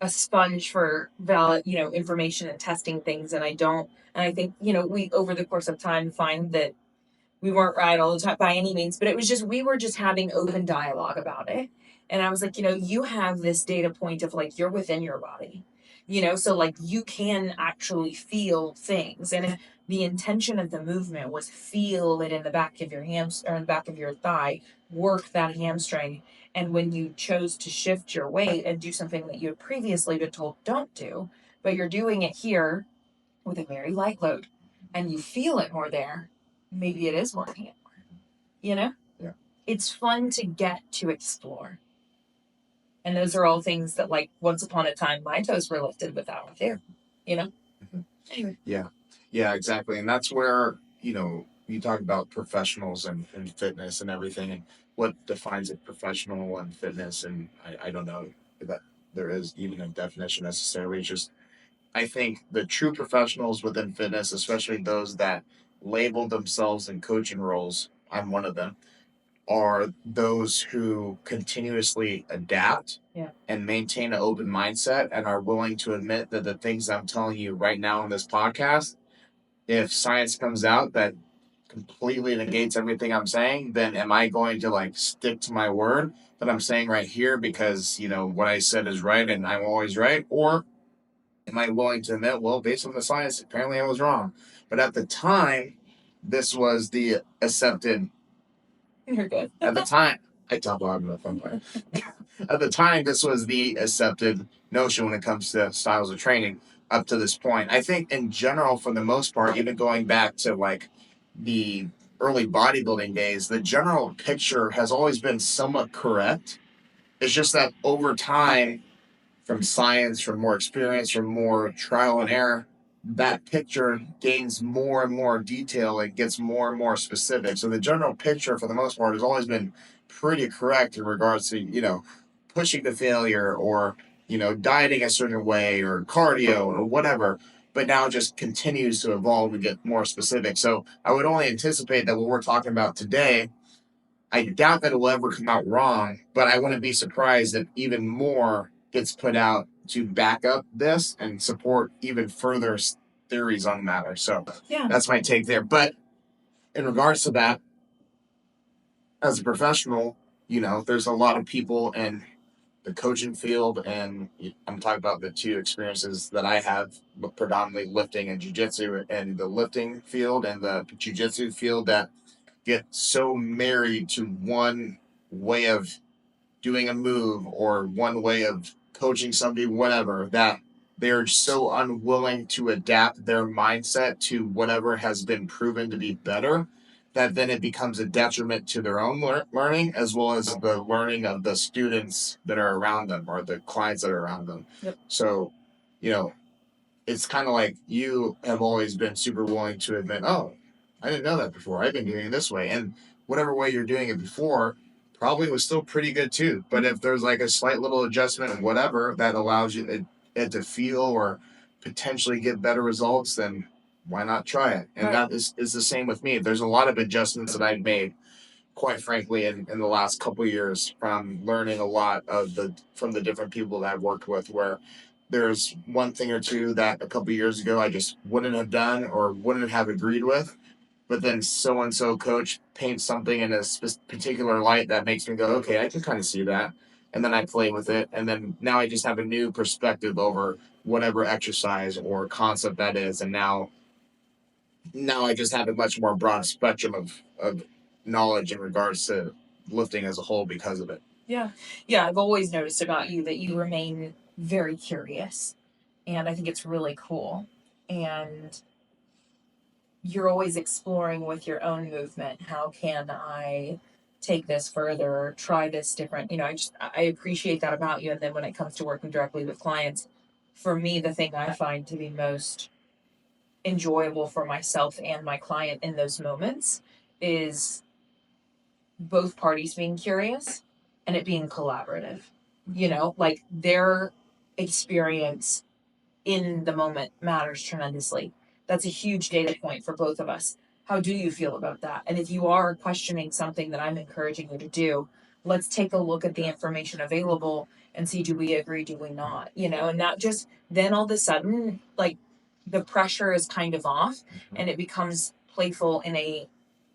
a sponge for valid, information and testing things, and I don't. And I think, we over the course of time find that we weren't right all the time by any means, but it was just, we were just having open dialogue about it. And I was like, you have this data point of like, you're within your body, so like you can actually feel things. And if the intention of the movement was feel it in the back of your hamstring or in the back of your thigh, work that hamstring. And when you chose to shift your weight and do something that you had previously been told don't do, but you're doing it here with a very light load and you feel it more there, maybe it is working it more. Yeah. It's fun to get to explore. And those are all things that, like, once upon a time, my toes were lifted with that one too. Anyway. Yeah, exactly. And that's where, you talk about professionals and fitness and everything, and what defines a professional and fitness. And I don't know that there is even a definition necessarily. It's just, I think the true professionals within fitness, especially those that label themselves in coaching roles, I'm one of them, are those who continuously adapt, Yeah. and maintain an open mindset and are willing to admit that the things I'm telling you right now in this podcast, if science comes out that completely negates everything I'm saying, then am I going to like stick to my word that I'm saying right here because, what I said is right and I'm always right? Or am I willing to admit, well, based on the science, apparently I was wrong? But at the time, this was the accepted. You're good. At the time, I tell Bob enough. I'm fine. At the time, this was the accepted notion when it comes to styles of training up to this point. I think in general, for the most part, even going back to like the early bodybuilding days, the general picture has always been somewhat correct. It's just that over time, from science, from more experience, from more trial and error, that picture gains more and more detail. It gets more and more specific. So the general picture, for the most part, has always been pretty correct in regards to, pushing to failure or, dieting a certain way or cardio or whatever. But now it just continues to evolve and get more specific. So I would only anticipate that what we're talking about today, I doubt that it will ever come out wrong, but I wouldn't be surprised if even more gets put out to back up this and support even further theories on the matter. So Yeah. that's my take there. But in regards to that, as a professional, there's a lot of people in the coaching field, and I'm talking about the two experiences that I have, but predominantly lifting and jiu-jitsu, and the lifting field and the jiu-jitsu field that get so married to one way of doing a move or one way of coaching somebody, whatever, that they're so unwilling to adapt their mindset to whatever has been proven to be better, that then it becomes a detriment to their own learning as well as the learning of the students that are around them or the clients that are around them. Yep. So, you know, it's kind of like you have always been super willing to admit, oh, I didn't know that before. I've been doing it this way. And whatever way you're doing it before probably was still pretty good too. But if there's like a slight little adjustment and whatever that allows you it to feel or potentially get better results, then why not try it? And Right. that is the same with me. There's a lot of adjustments that I've made, quite frankly, in the last couple of years from learning a lot from the different people that I've worked with, where there's one thing or two that a couple of years ago I just wouldn't have done or wouldn't have agreed with, but then so and so coach paints something in a particular light that makes me go, okay, I can kind of see that, and then I play with it, and then now I just have a new perspective over whatever exercise or concept that is, and now I just have a much more broad spectrum of knowledge in regards to lifting as a whole because of it. Yeah. Yeah. I've always noticed about you that you remain very curious. And I think it's really cool. And you're always exploring with your own movement. How can I take this further or try this different? I appreciate that about you. And then when it comes to working directly with clients, for me, the thing I find to be most enjoyable for myself and my client in those moments is both parties being curious and it being collaborative. Like their experience in the moment matters tremendously. That's a huge data point for both of us. How do you feel about that? And if you are questioning something that I'm encouraging you to do, let's take a look at the information available and see, do we agree, do we not, you know, and not just, then all of a sudden, like, the pressure is kind of off and it becomes playful in a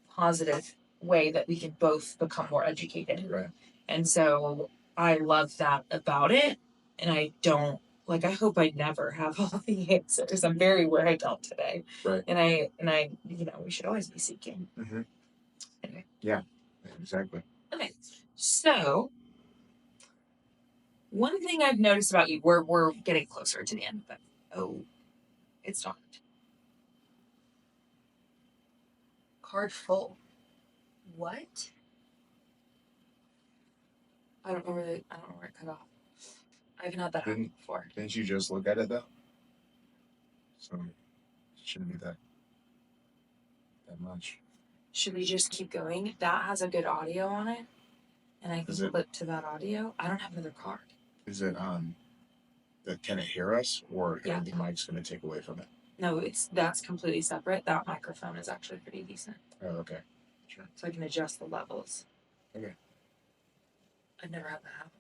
positive way that we can both become more educated. Right. And so I love that about it. And I don't, like, I hope I never have all the answers. I'm very where I don't today. Right. And I, you know, we should always be seeking. Mm-hmm. Anyway. Yeah, exactly. Okay. So one thing I've noticed about you, we're getting closer to the end, but it's not. Card full. What? I don't know where it cut off. I've not that happened before. Didn't you just look at it though? So it shouldn't be that much. Should we just keep going? That has a good audio on it, and I can flip to that audio. I don't have another card. Is it can it hear us, or the mic's going to take away from it? No, that's completely separate. That microphone is actually pretty decent. Oh, okay. Sure. So I can adjust the levels. Okay. I've never had that happen.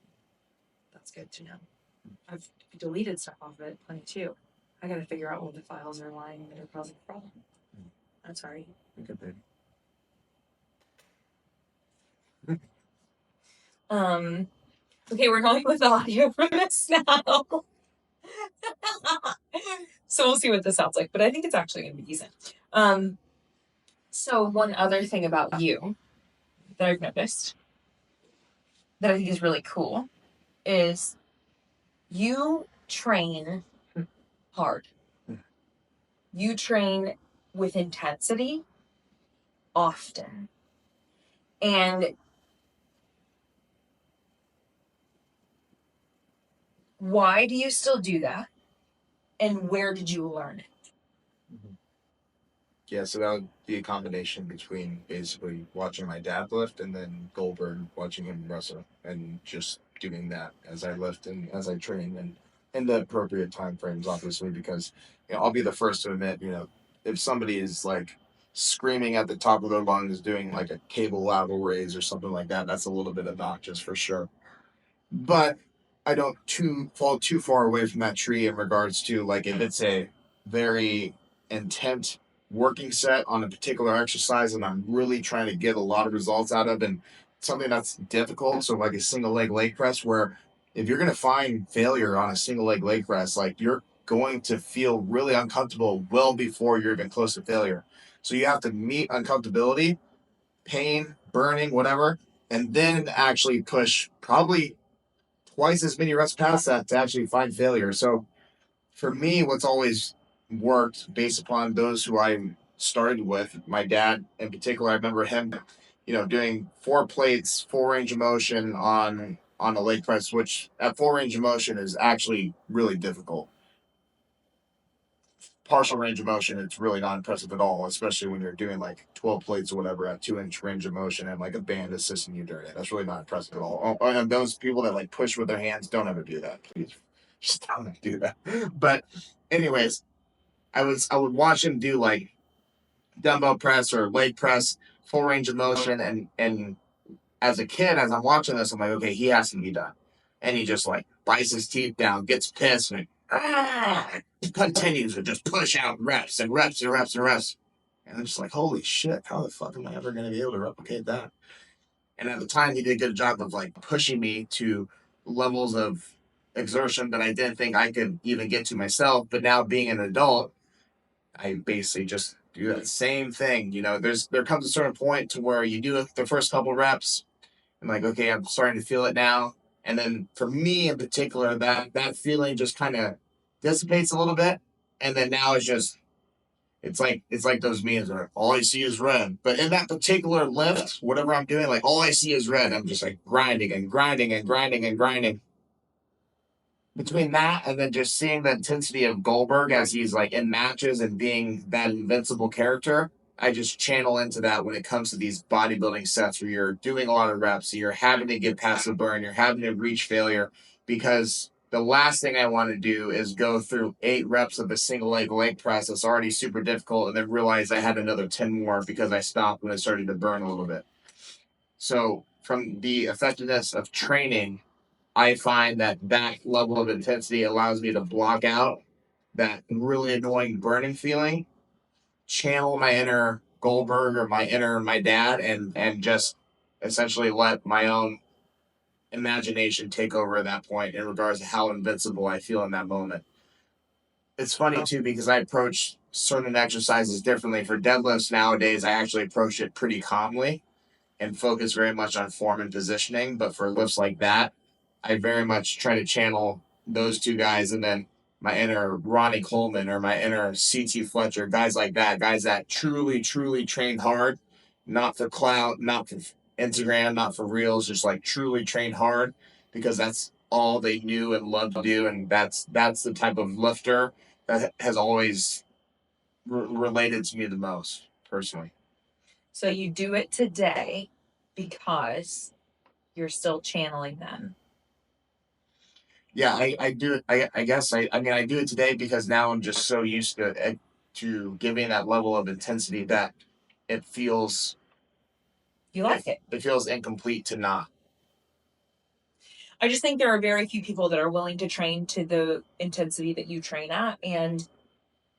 That's good to know. I've deleted stuff off of it plenty too. I got to figure out what the files are lying that are causing the problem. I'm sorry. Okay, baby. Okay, we're going with audio from this now. So we'll see what this sounds like, but I think it's actually going to be decent. So one other thing about you that I've noticed that I think is really cool is you train hard. You train with intensity often. And why do you still do that? And where did you learn it? Yeah, so that would be a combination between basically watching my dad lift and then Goldberg, watching him wrestle, and just doing that as I lift and as I train, and in the appropriate time frames, obviously, because I'll be the first to admit, if somebody is like screaming at the top of their lungs doing like a cable lateral raise or something like that, that's a little bit obnoxious for sure. But I don't fall too far away from that tree in regards to, like, if it's a very intense working set on a particular exercise and I'm really trying to get a lot of results out of, and something that's difficult, so like a single leg press, where if you're going to find failure on a single leg press, like, you're going to feel really uncomfortable well before you're even close to failure. So you have to meet uncomfortability, pain, burning, whatever, and then actually push probably twice as many reps past that to actually find failure. So for me, what's always worked based upon those who I started with, my dad in particular, I remember him, doing 4 plates, full range of motion on a leg press, which at full range of motion is actually really difficult. Partial range of motion, it's really not impressive at all, especially when you're doing like 12 plates or whatever at 2-inch range of motion and like a band assisting you during it. That's really not impressive at all. And those people that like push with their hands, don't ever do that. Please, just don't do that. But anyways, I would watch him do like dumbbell press or leg press, full range of motion, and as a kid, as I'm watching this, I'm like, okay, he has to be done. And he just like bites his teeth down, gets pissed, and continues to just push out reps and reps and reps and reps. And I'm just like, holy shit, how the fuck am I ever going to be able to replicate that? And at the time, he did a good job of like pushing me to levels of exertion that I didn't think I could even get to myself. But now, being an adult, I basically just do that same thing. There comes a certain point to where you do the first couple reps, and like, okay, I'm starting to feel it now. And then for me in particular, that feeling just kind of dissipates a little bit. And then now it's like those memes where all I see is red. But in that particular lift, whatever I'm doing, like, all I see is red. I'm just like grinding and grinding and grinding and grinding. Between that and then just seeing the intensity of Goldberg as he's like in matches and being that invincible character, I just channel into that when it comes to these bodybuilding sets where you're doing a lot of reps, you're having to get past the burn, you're having to reach failure, because the last thing I want to do is go through 8 reps of a single leg press that's already super difficult and then realize I had another 10 more because I stopped when it started to burn a little bit. So from the effectiveness of training, I find that that level of intensity allows me to block out that really annoying burning feeling, channel my inner Goldberg or my dad, and just essentially let my own imagination take over at that point in regards to how invincible I feel in that moment. It's funny too because I approach certain exercises differently. For deadlifts nowadays, I actually approach it pretty calmly and focus very much on form and positioning. But for lifts like that, I very much try to channel those two guys and then my inner Ronnie Coleman or my inner CT Fletcher, guys like that, guys that truly, truly trained hard, not for clout, not for Instagram, not for reels, just like truly trained hard because that's all they knew and loved to do. And that's the type of lifter that has always related to me the most personally. So you do it today because you're still channeling them. Yeah, I do it. I guess I mean I do it today because now I'm just so used to giving that level of intensity that it feels You like it. it feels incomplete to not. I just think there are very few people that are willing to train to the intensity that you train at, and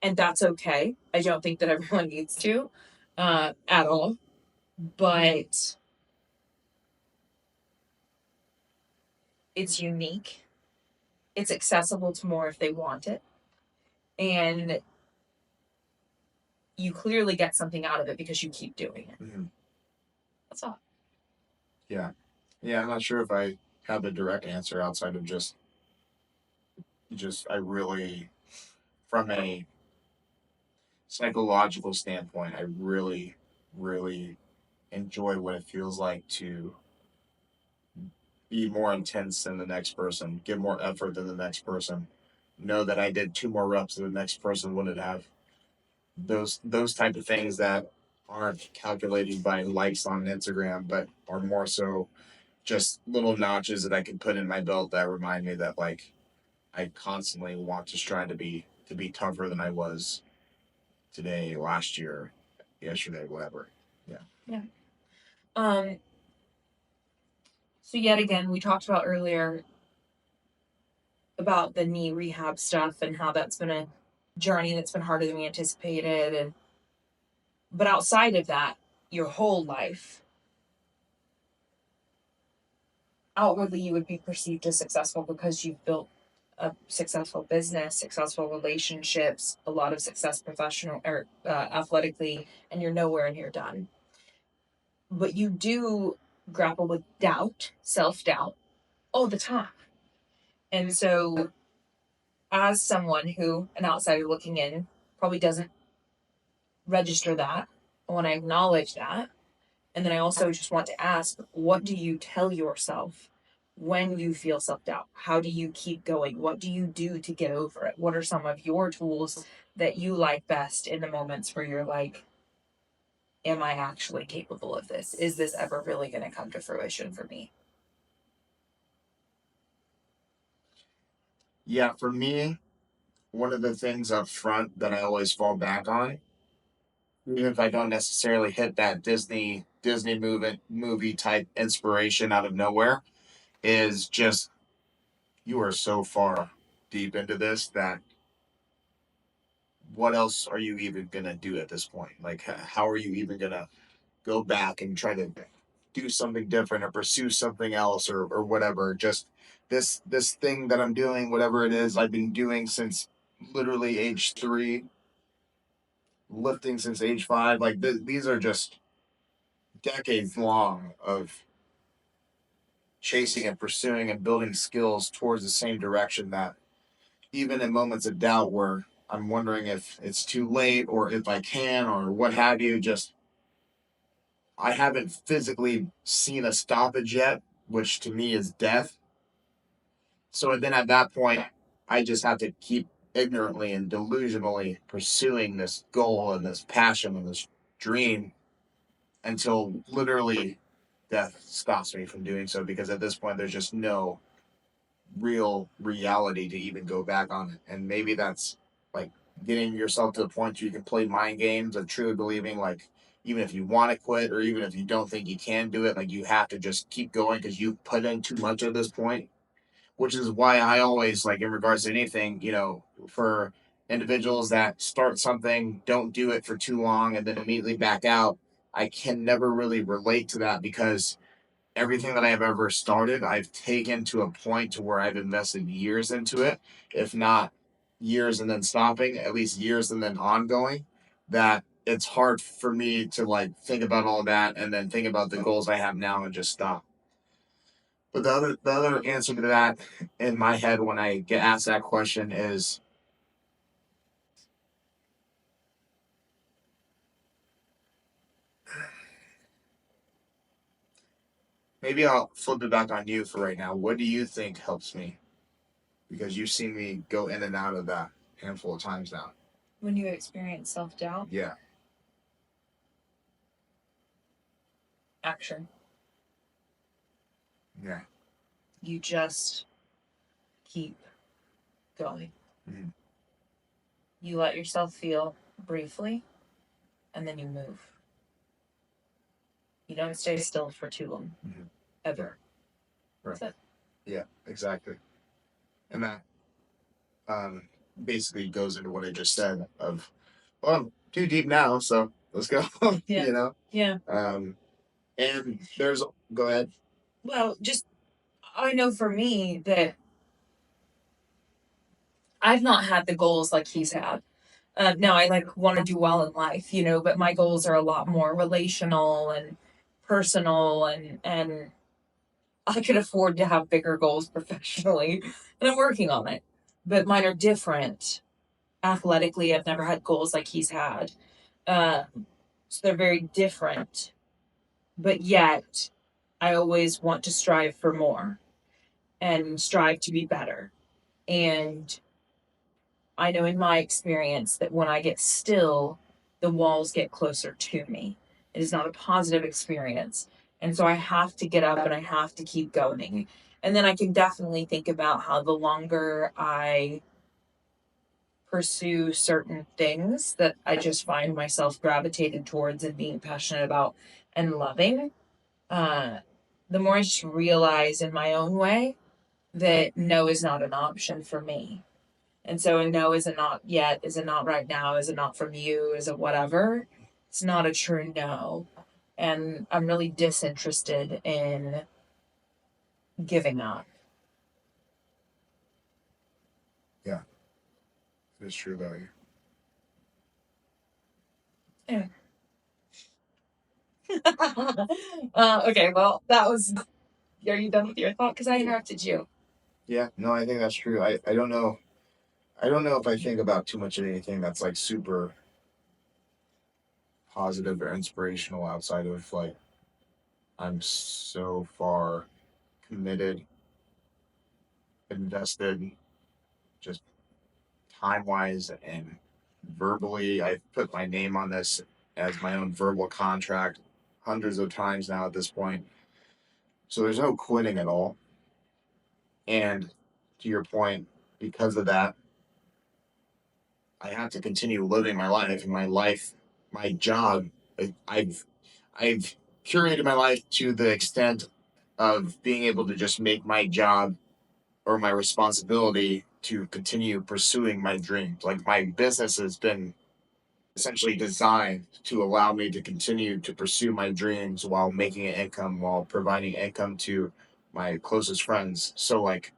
that's okay. I don't think that everyone needs to, at all. But it's unique. It's accessible to more if they want it, and you clearly get something out of it because you keep doing it. Mm-hmm. That's all. Yeah, yeah. I'm not sure if I have a direct answer outside of just I really, from a psychological standpoint, I really, really enjoy what it feels like to be more intense than the next person, give more effort than the next person, know that I did 2 more reps than the next person wouldn't have. Those type of things that aren't calculated by likes on Instagram, but are more so just little notches that I can put in my belt that remind me that like I constantly want to strive to be tougher than I was today, last year, yesterday, whatever. Yeah. Yeah. So yet again, we talked about earlier about the knee rehab stuff and how that's been a journey that's been harder than we anticipated, and but outside of that, your whole life, outwardly you would be perceived as successful because you've built a successful business, successful relationships, a lot of success professional or athletically, and you're nowhere near done. But you do grapple with doubt, self-doubt all the time. And so as someone who, an outsider looking in, probably doesn't register that, I want to acknowledge that. And then I also just want to ask, what do you tell yourself when you feel self doubt? How do you keep going? What do you do to get over it? What are some of your tools that you like best in the moments where you're like, am I actually capable of this? Is this ever really going to come to fruition for me? Yeah, for me, one of the things up front that I always fall back on, even if I don't necessarily hit that Disney movie type inspiration out of nowhere, is just you are so far deep into this that what else are you even gonna do at this point? Like, how are you even gonna go back and try to do something different or pursue something else or whatever? Just this thing that I'm doing, whatever it is, I've been doing since literally age 3, lifting since age 5. Like these are just decades long of chasing and pursuing and building skills towards the same direction that even in moments of doubt where I'm wondering if it's too late or if I can or what have you, just I haven't physically seen a stoppage yet, which to me is death. So then at that point, I just have to keep ignorantly and delusionally pursuing this goal and this passion and this dream until literally death stops me from doing so because at this point there's just no real reality to even go back on it. And maybe that's like getting yourself to the point where you can play mind games of truly believing like even if you want to quit or even if you don't think you can do it, like you have to just keep going because you've put in too much at this point. Which is why I always like in regards to anything, for individuals that start something, don't do it for too long, and then immediately back out. I can never really relate to that because everything that I've ever started, I've taken to a point to where I've invested years into it, if not years and then stopping, at least years and then ongoing. That it's hard for me to like think about all that and then think about the goals I have now and just stop. But the other answer to that in my head when I get asked that question is maybe I'll flip it back on you for right now. What do you think helps me? Because you've seen me go in and out of that handful of times now. When you experience self-doubt, Yeah. action. Yeah. You just keep going. Mhm. You let yourself feel briefly, and then you move. You don't stay still for too long, ever. Right. That's it. Yeah, exactly. And that um, basically goes into what I just said of, well, I'm too deep now, so let's go. Yeah. Yeah. And there's, go ahead. Well, just I know for me that I've not had the goals like he's had. Now I like want to do well in life, but my goals are a lot more relational and personal, and I could afford to have bigger goals professionally, and I'm working on it. But mine are different. Athletically, I've never had goals like he's had. So they're very different. But yet, I always want to strive for more and strive to be better. And I know in my experience that when I get still, the walls get closer to me. It is not a positive experience. And so I have to get up and I have to keep going. And then I can definitely think about how the longer I pursue certain things that I just find myself gravitated towards and being passionate about and loving, uh, the more I just realize in my own way that no is not an option for me. And so a no is a not yet, is a not right now, is a not from you, is a whatever. It's not a true no. And I'm really disinterested in giving up. Yeah, it's true about you. Yeah. Okay, well, that was. Are you done with your thought? Because I interrupted you. Yeah, no, I think that's true. I don't know. I don't know if I think about too much of anything that's like super positive or inspirational outside of like I'm so far committed, invested, just time wise and verbally. I've put my name on this as my own verbal contract hundreds of times now at this point. So there's no quitting at all. And to your point, because of that, I have to continue living my life. And my job, I've I've curated my life to the extent of being able to just make my job or my responsibility to continue pursuing my dreams. Like my business has been essentially designed to allow me to continue to pursue my dreams while making an income, while providing income to my closest friends. So like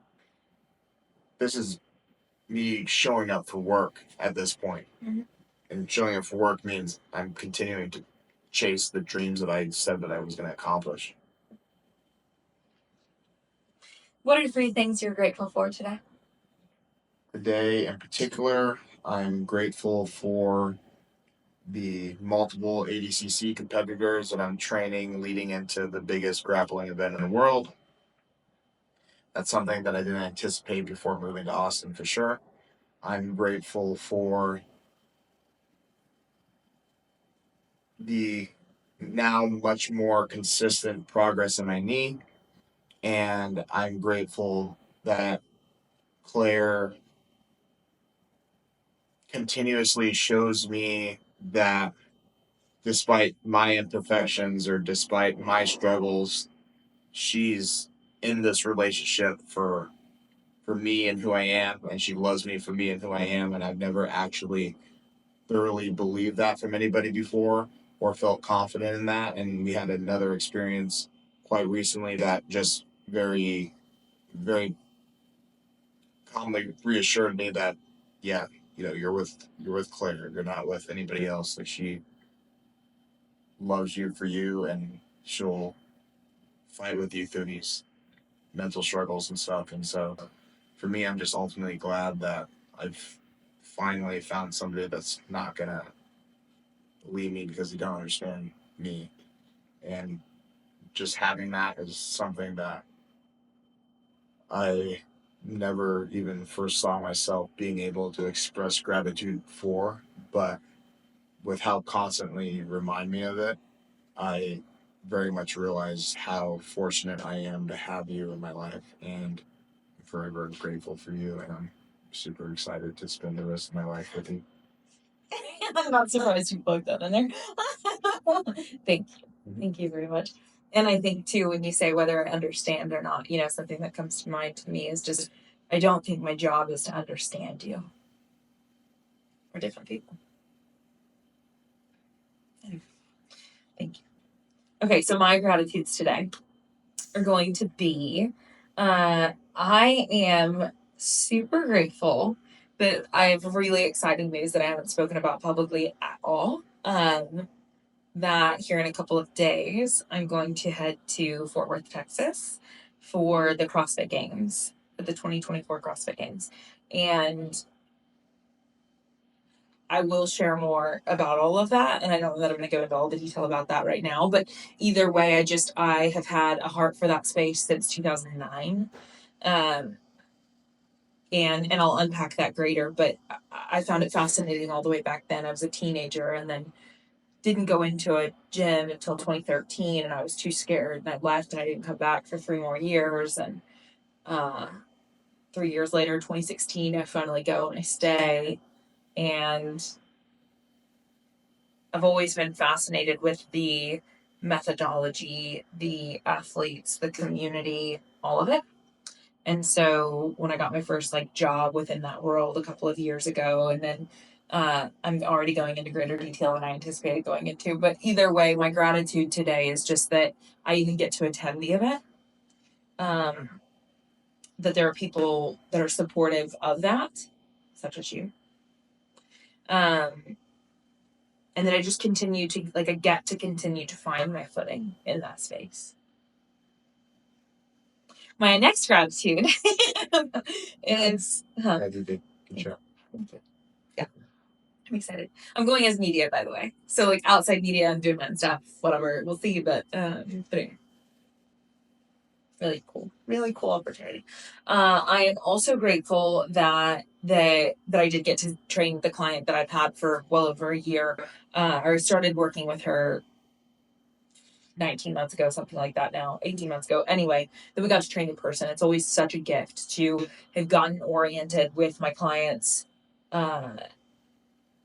this is me showing up for work at this point. Mm-hmm. And showing up for work means I'm continuing to chase the dreams that I said that I was going to accomplish. What are 3 things you're grateful for today? Today, in particular, I'm grateful for the multiple ADCC competitors that I'm training leading into the biggest grappling event in the world. That's something that I didn't anticipate before moving to Austin for sure. I'm grateful for the now much more consistent progress in my knee. And I'm grateful that Claire continuously shows me that despite my imperfections or despite my struggles, she's in this relationship for me and who I am, and she loves me for me and who I am, and I've never actually thoroughly believed that from anybody before or felt confident in that. And we had another experience quite recently that just very, very calmly reassured me that, yeah, you're with Claire. You're not with anybody else. Like, she loves you for you, and she'll fight with you through these mental struggles and stuff. And so, for me, I'm just ultimately glad that I've finally found somebody that's not gonna leave me because they don't understand me. And just having that is something that I never even first saw myself being able to express gratitude for, but with how constantly you remind me of it, I very much realize how fortunate I am to have you in my life, and I'm forever grateful for you, and I'm super excited to spend the rest of my life with you. I'm not surprised you plugged that in there. Thank you. Thank you very much. And I think too, when you say whether I understand or not, something that comes to mind to me is just I don't think my job is to understand you or different people. Anyway, thank you. Okay, so my gratitudes today are going to be I am super grateful that I have really exciting news that I haven't spoken about publicly at all. That here in a couple of days, I'm going to head to Fort Worth, Texas for the CrossFit Games, the 2024 CrossFit Games. And I will share more about all of that. And I don't know that I'm going to go into all the detail about that right now. But either way, I have had a heart for that space since 2009. And I'll unpack that greater. But I found it fascinating all the way back then. I was a teenager and then didn't go into a gym until 2013, and I was too scared, and I left, and I didn't come back for 3 more years. And 3 years later, 2016, I finally go and I stay. And I've always been fascinated with the methodology, the athletes, the community, all of it. And so when I got my first job within that world a couple of years ago, and then I'm already going into greater detail than I anticipated going into. But either way, my gratitude today is just that I even get to attend the event. That there are people that are supportive of that, such as you. And that I just continue to I get to continue to find my footing in that space. My next gratitude is Good job. yeah. I'm excited. I'm going as media, by the way. So outside media, I'm doing that stuff, whatever. We'll see. But anyway, really cool opportunity. I am also grateful that I did get to train the client that I've had for well over a year. I started working with her 19 months ago, something like that now, 18 months ago. Anyway, that we got to train in person. It's always such a gift to have gotten oriented with my clients'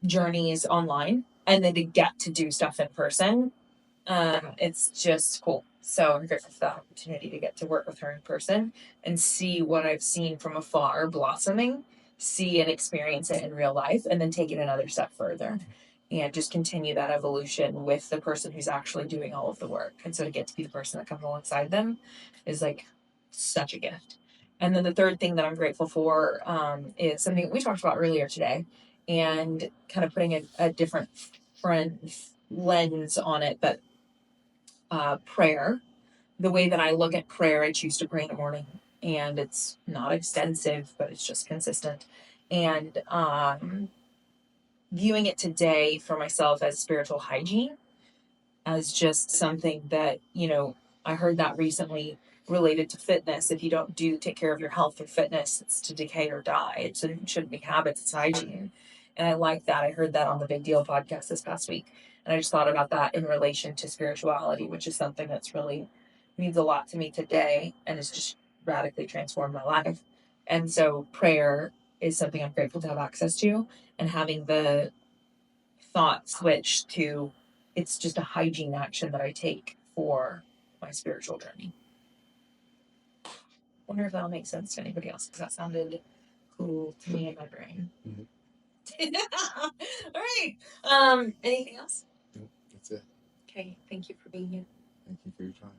journeys online and then to get to do stuff in person. It's just cool. So I'm grateful for the opportunity to get to work with her in person and see what I've seen from afar blossoming, see and experience it in real life, and then take it another step further and just continue that evolution with the person who's actually doing all of the work. And so to get to be the person that comes alongside them is such a gift. And then the third thing that I'm grateful for is something we talked about earlier today, and kind of putting a different lens on it, but prayer. The way that I look at prayer, I choose to pray in the morning, and it's not extensive, but it's just consistent. And viewing it today for myself as spiritual hygiene, as just something that, I heard that recently related to fitness. If you don't take care of your health through fitness, it's to decay or die. It shouldn't be habits, it's hygiene. And I like that. I heard that on the Big Deal podcast this past week. And I just thought about that in relation to spirituality, which is something that's really means a lot to me today and has just radically transformed my life. And so prayer is something I'm grateful to have access to, and having the thought switch to it's just a hygiene action that I take for my spiritual journey. Wonder if that'll make sense to anybody else, because that sounded cool to me in my brain. All right. Anything else? That's it. Okay. Thank you for being here. Thank you for your time.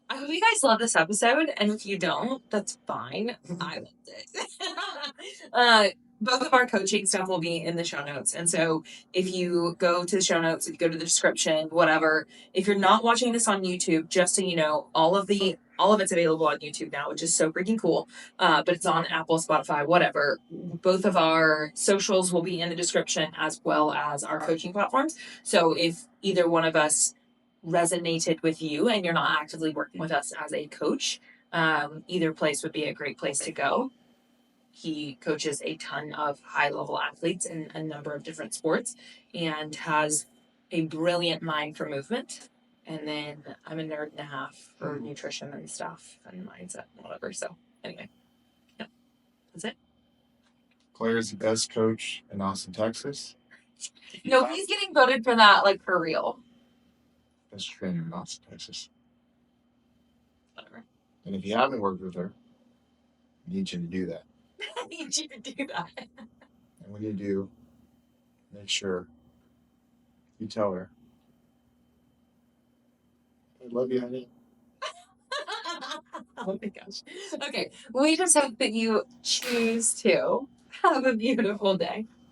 I hope you guys love this episode, and if you don't, that's fine. I loved it. Both of our coaching stuff will be in the show notes, and so if you go to the show notes, if you go to the description, whatever. If you're not watching this on YouTube, just so you know, all of it's available on YouTube now, which is so freaking cool. But it's on Apple, Spotify, whatever. Both of our socials will be in the description, as well as our coaching platforms. So if either one of us resonated with you and you're not actively working with us as a coach, either place would be a great place to go. He coaches a ton of high level athletes in a number of different sports and has a brilliant mind for movement. And then I'm a nerd and a half for nutrition and stuff and mindset and whatever. So anyway, yep, that's it. Claire's the best coach in Austin, Texas. No, he's getting voted for that, like, for real. Best trainer in Austin, Texas. Whatever. And if you haven't worked with her, I need you to do that. I need you to do that. And when you do, make sure you tell her, I love you, honey. Oh my gosh. Okay. We just hope that you choose to have a beautiful day.